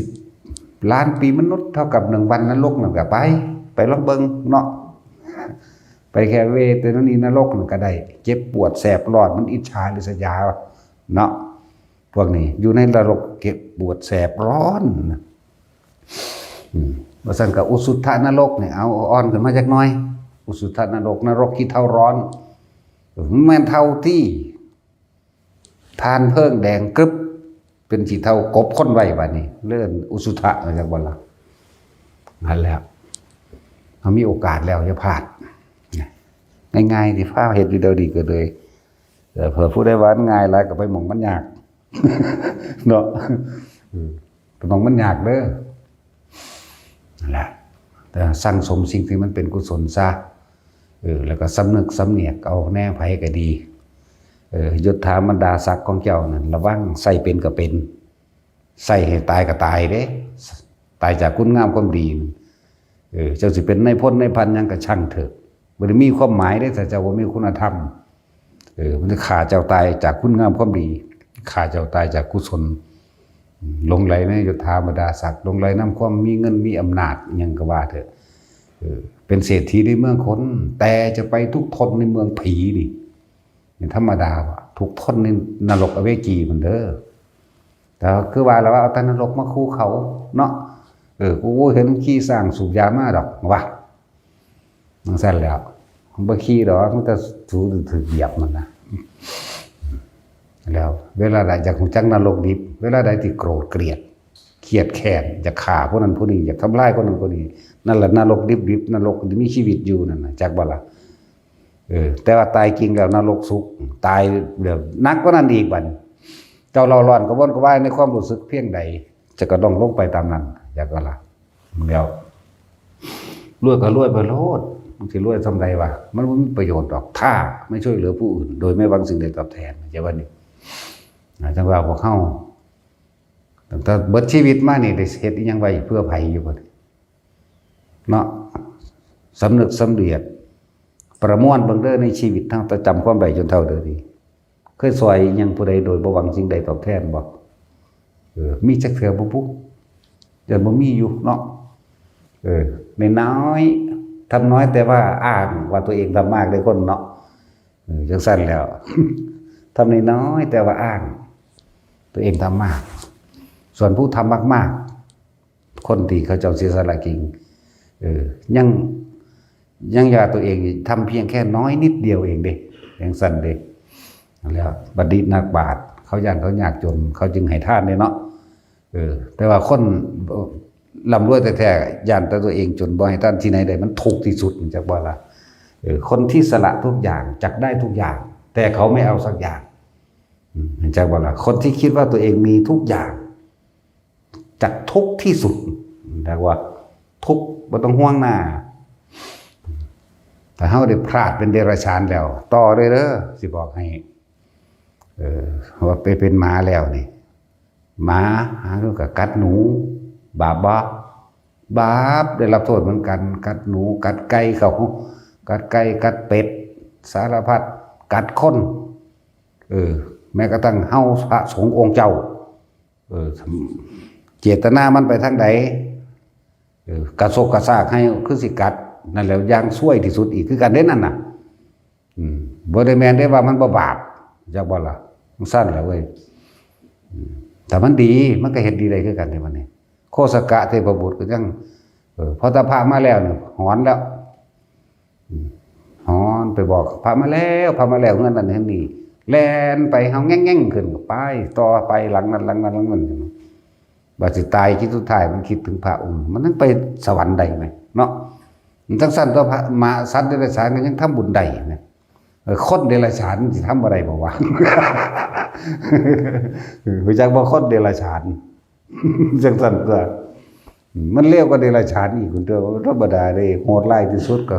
70ล้านปีมนุษย์เท่ากับ1วันนรกนั่นก็ไปลองเบิ่งเนาะไปแค่เวทนานีนรกนั่นก็ได้เจ็บปวดแสบร้อนมันอิจฉาริษยาเนาะพวกนี้อยู่ในนรกเก็บปวดแสบร้อนว่าซั่นก็อุสุทธนรกเนี่ยเอาอ่อนขึ้นมาจักหน่อยอุสุทธนรกขี้เถ้าร้อนแม่นเท่าที่ทานเพิ่งแดงกรึบเป็นสีเท่ากบคนไว้บัดนี้เลื่อนอุสุทธะมาจากบ่ล่ะนั่นแหละเฮามีโอกาสแล้วอย่าพลาดง่ายๆที่ฟ้าเฮ็ดอยู่เดียวดีก็เลยแต่เผื่อผู้ใดว่าง่ายหลายก็ไปหม่องมันยากเนาะหม่องมันยากเด้อนั่นแหละแต่สั่งสมสิ่งที่มันเป็นกุศลซะแล้วก็สำนึกสำเนียกเอาแน่ไผก็ดียศถาบรรดาศักดิ์ของเจ้านั่นระวังใส่เป็นก็เป็น ใส่ให้ตายก็ตายเด้ตายจากคุณงามความดีเจ้าสิเป็นนายพลนายพันยังก็ช่างเถอะบ่ได้มีความหมายได้แต่เจ้าบ่มีคุณธรรมมันจะฆ่าเจ้าตายจากคุณงามความดีฆ่าเจ้าตายจากกุศลหลงไหลในยศถาบรรดาศักดิ์หลงไหลนำความมีเงินมีอำนาจยังก็ว่าเถอะเป็นเศรษฐีในเมืองคนแต่จะไปทุกทนในเมืองผีนี่ธรรมดาว่ะทุกทนในนรกอเวจีมันเด้อแต่คือว่าแล้วว่าเอาแต่นรกมาคู่เขาเนาะกูเห็นขี้สร้างสูบยามาดอกว่ะมันสั่นแล้วบ่ขี้ดอกมันจะสูถือเหยียบมันนะแล้วเวลาใดจากหูจักนรกดิบเวลาใดที่โกรธเกลียดเครียดแค้นจะฆ่าผู้นั้นผู้นี้อยากทำลายคนนั้นคนนี้นั่นแหละนรกดิบนรกที่มีชีวิตอยู่นั่นน่ะจักบ่ล่ะแต่ว่าตายจริงแล้วนรกสุขตายเดี๋ยวนักกว่านั้นอีกบัดเจ้าเราร้อนกระวนกระวายในความรู้สึกเพียงใดจะกระดองลงไปตามนั้นอยากบ่ล่ะแล้วรวยก็รวยไปโลดมันสิรวยทำไรวะมันไม่มีประโยชน์หรอกถ้าไม่ช่วยเหลือผู้อื่นโดยไม่หวังสิ่งใดตอบแทนจะว่านี่จังว่าพวกเข้าแต่เบิดชีวิตมานี่ได้เฮ็ดอีหยังไว้เพื่อไผอยู่บ่เนาะสำนึกสำเร็จประมวลเบิ่งเด้อในชีวิตทั้งประจำความใดจนเท่าเด้อดีเคยซอยยังผู้ใดโดยบ่หวังสิ่งใดตอบแทนบ่มีจักเทื่อบ่ปุ๊ยันบ่มีอยู่เนาะในน้อยทำน้อยแต่ว่าอ้างว่าตัวเองทำมากได้คนเนาะจังสั้นแล้ว ทำในน้อยแต่ว่าอ้างตัวเองทำมากส่วนผู้ทำมากๆคนที่เขาเจ้าเสียสละจริงยังอยากตัวเองทำเพียงแค่น้อยนิดเดียวเองเด็กอย่างสั้นเด็กแล้วบัดนี้นักบาทเขาย่านเขายากจนเขาจึงให้ทานเนี่ยเนาะแต่ว่าคนร่ำรวยแต่แท้ย่านแต่ตัวเองจนบ่ให้ท่านที่ไหนได้มันถูกที่สุดจากบ่ล่ะคนที่สละทุกอย่างจักได้ทุกอย่างแต่เขาไม่เอาสักอย่างจากบ่ล่ะคนที่คิดว่าตัวเองมีทุกอย่างจักทุกที่สุดแต่ว่าทุกบ่ต้องห่วงหน้าแต่เฮาได้พลาดเป็นเดรัจฉานแล้วต่อเลยเด้อสิบอกให้ว่าไปเป็นหมาแล้วนี่หมาหาเรื่องกับกัดหนูบาปบาปได้รับโทษเหมือนกันกัดหนูกัดไก่เขากัดไก่กัดเป็ดสารพัดกัดคนแม้กระทั่งเฮาพระสงฆ์องค์เจ้าเจตนามันไปทางใดกระโซกกระซากให้คือสิกัดนั่นแหละอย่างช่วยที่สุดอีกคือกันเด้นั่นน่ะบ่ได้แม่นได้ว่ามันบ่บาปจักบ่ล่ะมันสั้นแล้วเว้ยแต่มันดีมันก็เฮ็ดดีได้คือกันในวันนี้โคสกะเทพบุตรก็จังพอตาพระมาแล้วเนี่ยหอนแล้วหอนไปบอกพระมาแล้วเงินนั่นเห็นนี่แล่นไปเฮาแง่งๆขึ้นไปต่อไปหลังนั้นบัดสิตายคิดสุดท้ายมันคิดถึงพระองค์มันต้องไปสวรรค์ได้ไหมเนาะมันทั้งสั้นตัวพระมาสัตว์เดรัจฉานก็ยังทำบุญได้นะคนเดรัจฉานสิทำอะไรบ่วะรู้จักบ่คนเดรัจฉานจังซั่นก็มันเลวกว่าเดรัจฉานอีกคุณเด้อธรรมดาเด้โหดร้ายที่สุดก็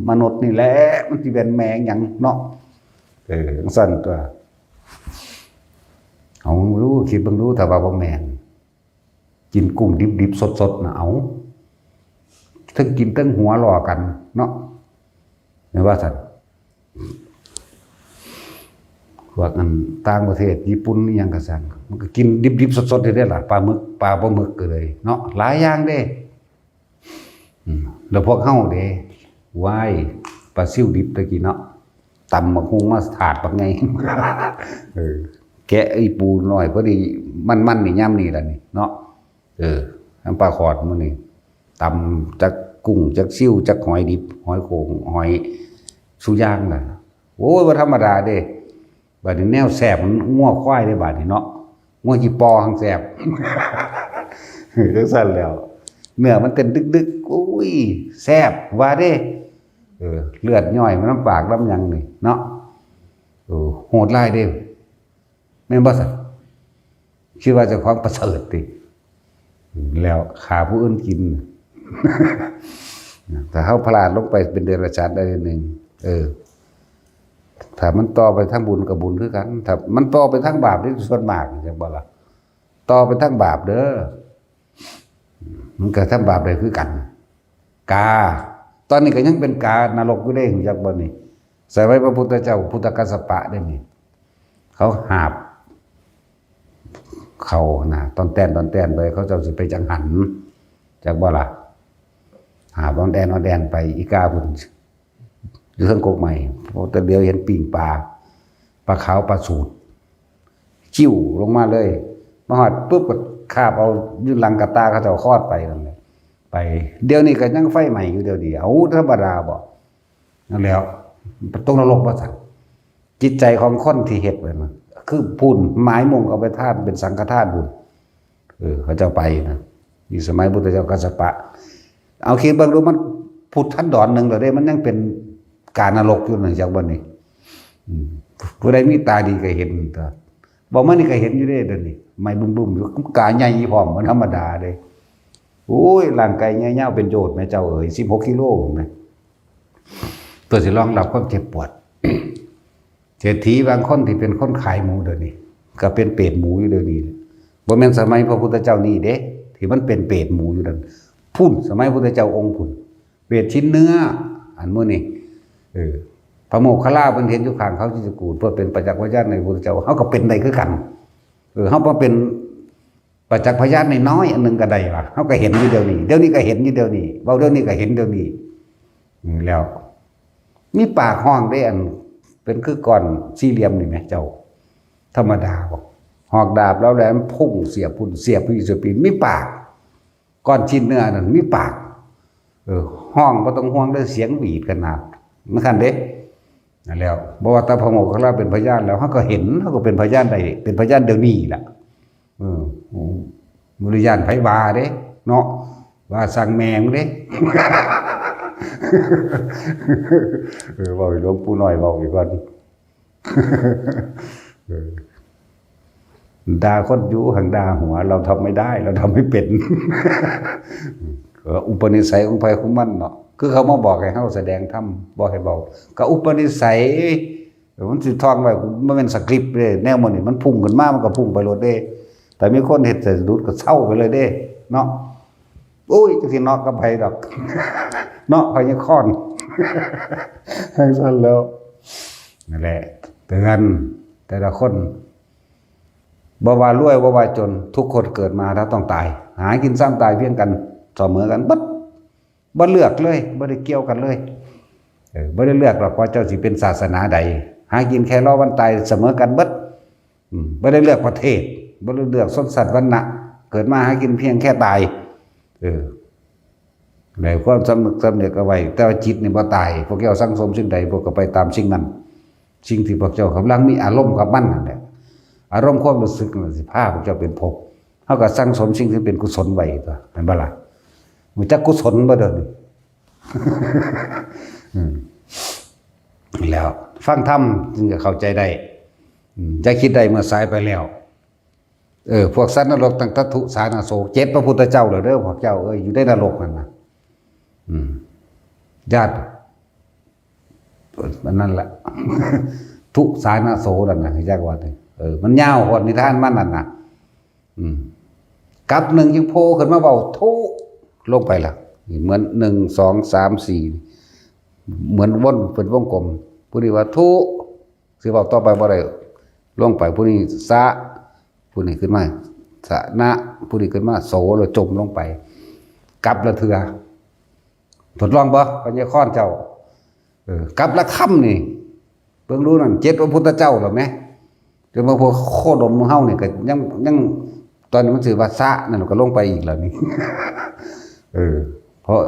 มนุษย์นี่แหละมันสิเป็นแมงหยังเนาะจังซั่นตัวเอารู้คิดเบิ่งรู้ถ้าว่าบ่แม่นกินกุ้งดิบๆสดๆน่ะเอาทั้งกินทั้งหัวล้อกันเนาะแม่นว่าซั่นพวกนั้นต่างประเทศญี่ปุ่นนี่ยังกระสันมันก็กินดิบๆสดๆได้ล่ะปลาหมึกปลาบ่หมึกก็เลยเนาะหลายอย่างเด้แล้วพวกเฮาเด้วายปลาซิ่วดิบตะกี้เนาะตำบักหุ่งมาถาดบักไงแกะไอ้ปูน้อยพอดีมันนี่ย่ำนี่ล่ะนี่เนาะน้ำปลาขอดมื้อนี้ตำจักกุ้งจักซิ่วจักหอยดิบหอยโขงหอยสุย่างน่ะโอ้ยบ่ธรรมดาเด้บาดนี้แนวแสบมันง่วควายได้บาดนี้เนาะง่วกี่ปอหังแสบจังซั่นแล้วเนื้อมันเต้นดึกๆอุ้ยแซ่บว่าเด้เลือดย่อยมันน้ำปากน้ำหยังนี่เนาะโหดร้ายเด้แม่นบ่ซั่นคิดว่าเจ้าของประเสริฐติแล้วขาผู้อื่นกินแต่เฮาพลาดลงไปเป็นเดรัจฉานได้นึงถ้ามันต่อไปทางบุญกับบุญคือกันถ้ามันต่อไปทางบาปนี่ส่วนมากจังบ่ล่ะ ต่อไปทั้งบาปเด้อมันก็ทั้งบาปเลยคือกันกาตอนนี้ก็ยังเป็นกานรกอยู่ได้หูจักบ่นี่ใส่ไว้พระพุทธเจ้าพุทธกัสสปะได้นี่เขาหาบเขานะตอนแต้นไปเขาเจ้าสิไปจังหันจากบ่ล่ะหาบอนแดนไปอีกาพุ่นอยู่เทิงกกใหม่พอแต่เดียวเห็นปิ่งปลาขาวปลาสูตรจิ้วลงมาเลยมาหอดปุ๊บก็คาบเอายืนหลังกระตาเขาเจ้าคลอดไปนั่นแหละไปเดี๋ยวนี้ก็ยังไฟใหม่อยู่เดี๋ยวนี้เอาธรรมดาบ่นั่นแล้วตรงนรกบ่สั่นจิตใจของคนที่เฮ็ดไว้มันคือพุ่นหมายมุ่งเอาไปทาสเป็นสังฆทาสบุญเขาเจ้าไปนะอยู่สมัยพุทธเจ้ากัสสปะเอาคิดเบิ่งดูมันพุทธันดรนึงแล้วเด้มันยังเป็นการนรกอยู่นั่นจักบ่นี่ผู้ใดมีตาดีก็เห็นบ่มันนี่ก็เห็นอยู่เด้เดี๋ยวนี้ไม่บึ้มๆอยู่กาใหญ่พร้อมเหมือนธรรมดาเด้โอ้ยร่างกายใหญ่ๆเป็นโจทย์แม่เจ้าเอ๋ย16 กิโลแม่ตัวสิรองรับความเจ็บปวดเศรษฐีบางคนที่เป็นคนขายหมูเดี๋ยวนี้ก็เป็นเปรตหมูอยู่เดี๋ยวนี้บ่แม่นสมัยพระพุทธเจ้านี่เด้ที่มันเป็นเปรตหมูอยู่นั่นพุ่นสมัยพระพุทธเจ้าองค์พุ่นเปรตชิ้นเนื้ออันมื้อนี้พระโมคคัลลาเพิ่นเห็นอยู่ข้างเขาที่จะกูดเพื่อเป็นประจักษ์พยานในพระพุทธเจ้าเฮาก็เป็นได้คือกันเฮาบ่เป็นประจักษ์พยานน้อยอันนึงก็ได้ว่าเฮาก็เห็นอยู่เดี๋ยวนี้ก็เห็นอยู่เดี๋ยวนี้เว้าเดี๋ยวนี้ก็เห็นเดี๋ยวนี้แล้วมีปากห้องได้อันเป็นคือก้อนสี่เหลี่ยมนี่แม่เจ้าธรรมดาบอกหอกดาบแล้วแหลมพุ่งเสียบพุ่นเสียบพี่เสียบปีมีปากก้อนชิ้นเนื้อนั่นมีปากห้องบ่ต้องห่วงได้เสียงหวีดกันนะมันคั่นเด้นั่นแล้วบ่ว่าตาพระโมคคัลลาเป็นพยานแล้วเฮาก็เห็นเฮาก็เป็นพยานได้เป็นพยานเดี๋ยวนี้ล่ะมุริยานไผว่าเด้เนาะว่าสั่งแมงเด้เว้าอีหลวงปู่น้อยเว้าอีกก่อนด่าคนอยู่หังด่าหัวเราทำไม่ได้เราทำไม่เป็นอุปนิสัยของไผของมันเนาะคือเขามาบอกให้เฮาแสดงธรรมบอกให้เบาก็อุปนิสัยมันสิท่องไว้มันเป็นสคริปต์เด้แนวมันนี่มันพุ่งขึ้นมามันก็พุ่งไปโลดเด้แต่มีคนเฮ็ดสะดุดก็เศร้าไปเลยเด้เนาะโอ้ยจังสิเนาะกับไผดอกเนาะพญาคอนให้ซั่นแล้วนั่นแหละเตือนแต่ละคนบ่ว่ารวยบ่ว่าจนทุกคนเกิดมาแล้วต้องตายหากินซ้ำตายเพียงกันเสมอกันบ่เลือกเลยบ่ได้เกี่ยวกันเลยบ่ได้เลือกหรอกว่าเจ้าสิเป็นศาสนาใดหากินแค่รอวันตายเสมอกันเบิดบ่ได้เลือกประเทศบ่ได้เลือกชนชาติวรรณะเกิดมาหากินเพียงแค่ตายในความสำนึกเอาไว้แต่ว่าจิตนี่บ่ตายพวกเจ้าสังสมสิ่งใดพวกก็ไปตามสิ่งนั้นสิ่งที่พวกเจ้ากำลังมีอารมณ์กับมันนั่นแหละอารมณ์ความรู้สึกนั่นสิพาพวกเจ้าเป็นภพเฮาก็สังสมสิ่งที่เป็นกุศลไว้ตัวเห็นบ่ล่ะรู้จักกุศลบ่เด้อนี่แล้วฟังธรรมจึงจะเข้าใจได้จะคิดได้เมื่อสายไปแล้วพวกสัตว์นรกตั้งทัตถุสานาโศก7พระพุทธเจ้าเหรอเด้อพวกเจ้าอยู่ในนรกนั่นน่ะญาติมันนั่นแหละทุสานาโสนั่นน่ะยากว่ามันยาวกว่านิทานมันนั่นน่ะกับหนึ่งยังโผล่ขึ้นมาเว้าทุลงไปล่ะเหมือน1 2 3 4เหมือนวนเป็นวงกลมผู้นี้ว่าทุสิเว้าต่อไปบ่ได้ลงไปผู้นี้สะผู้นี้ขึ้นมาสะนะผู้นี้ขึ้นมาโสแล้วจมลงไปกลับละเทือทดลองบ่ปัญญาค้อนเจ้ากลับละค่ำนี่เบิ่งรู้นั่น7พระพุทธเจ้าหรอแม่จนมาพวกโคดมเฮานี่ก็ยังตอนนี้มันสิว่าสะนั่นก็ลงไปอีกแล้วนี่เพราะ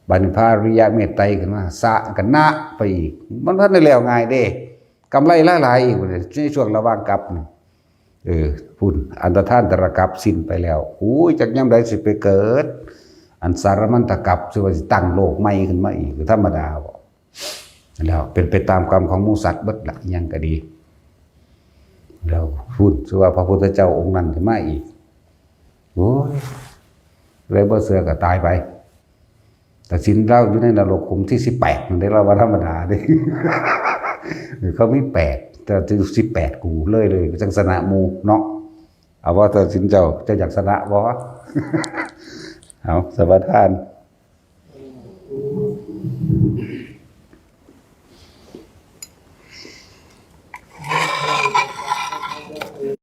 บัณฑิพาริยะเมตไตรขึ้นมาสะกันนะไปอีกมันบ่ได้แล้วง่ายเด้กำไรหลายๆอีกในช่วงระหว่างกลับนี่พุ่นอันตรธานตรกับสิ้นไปแล้วจักยามใดสิไปเกิดอันสารมันตะกับสิว่าสิตั้งโลกใหม่ขึ้นมาอีกธรรมดาบ่แล้วเป็นไปตามกรรมของหมู่สัตว์เบิดล่ะยังก็ดีแล้วพุ่นสิว่าพระพุทธเจ้าองค์นั้นสิมาอีกเลยบ่เสือก็ตายไปแต่สินเราอยู่ในนรกขุมที่18มันได้เราว่าธรรมดาเด้เขามี8แต่ถึง18กูเลยจังสนะหมู่เนาะ เอาว่าตัดสินเจ้าอยากชนะบ่ เอาสวัสดี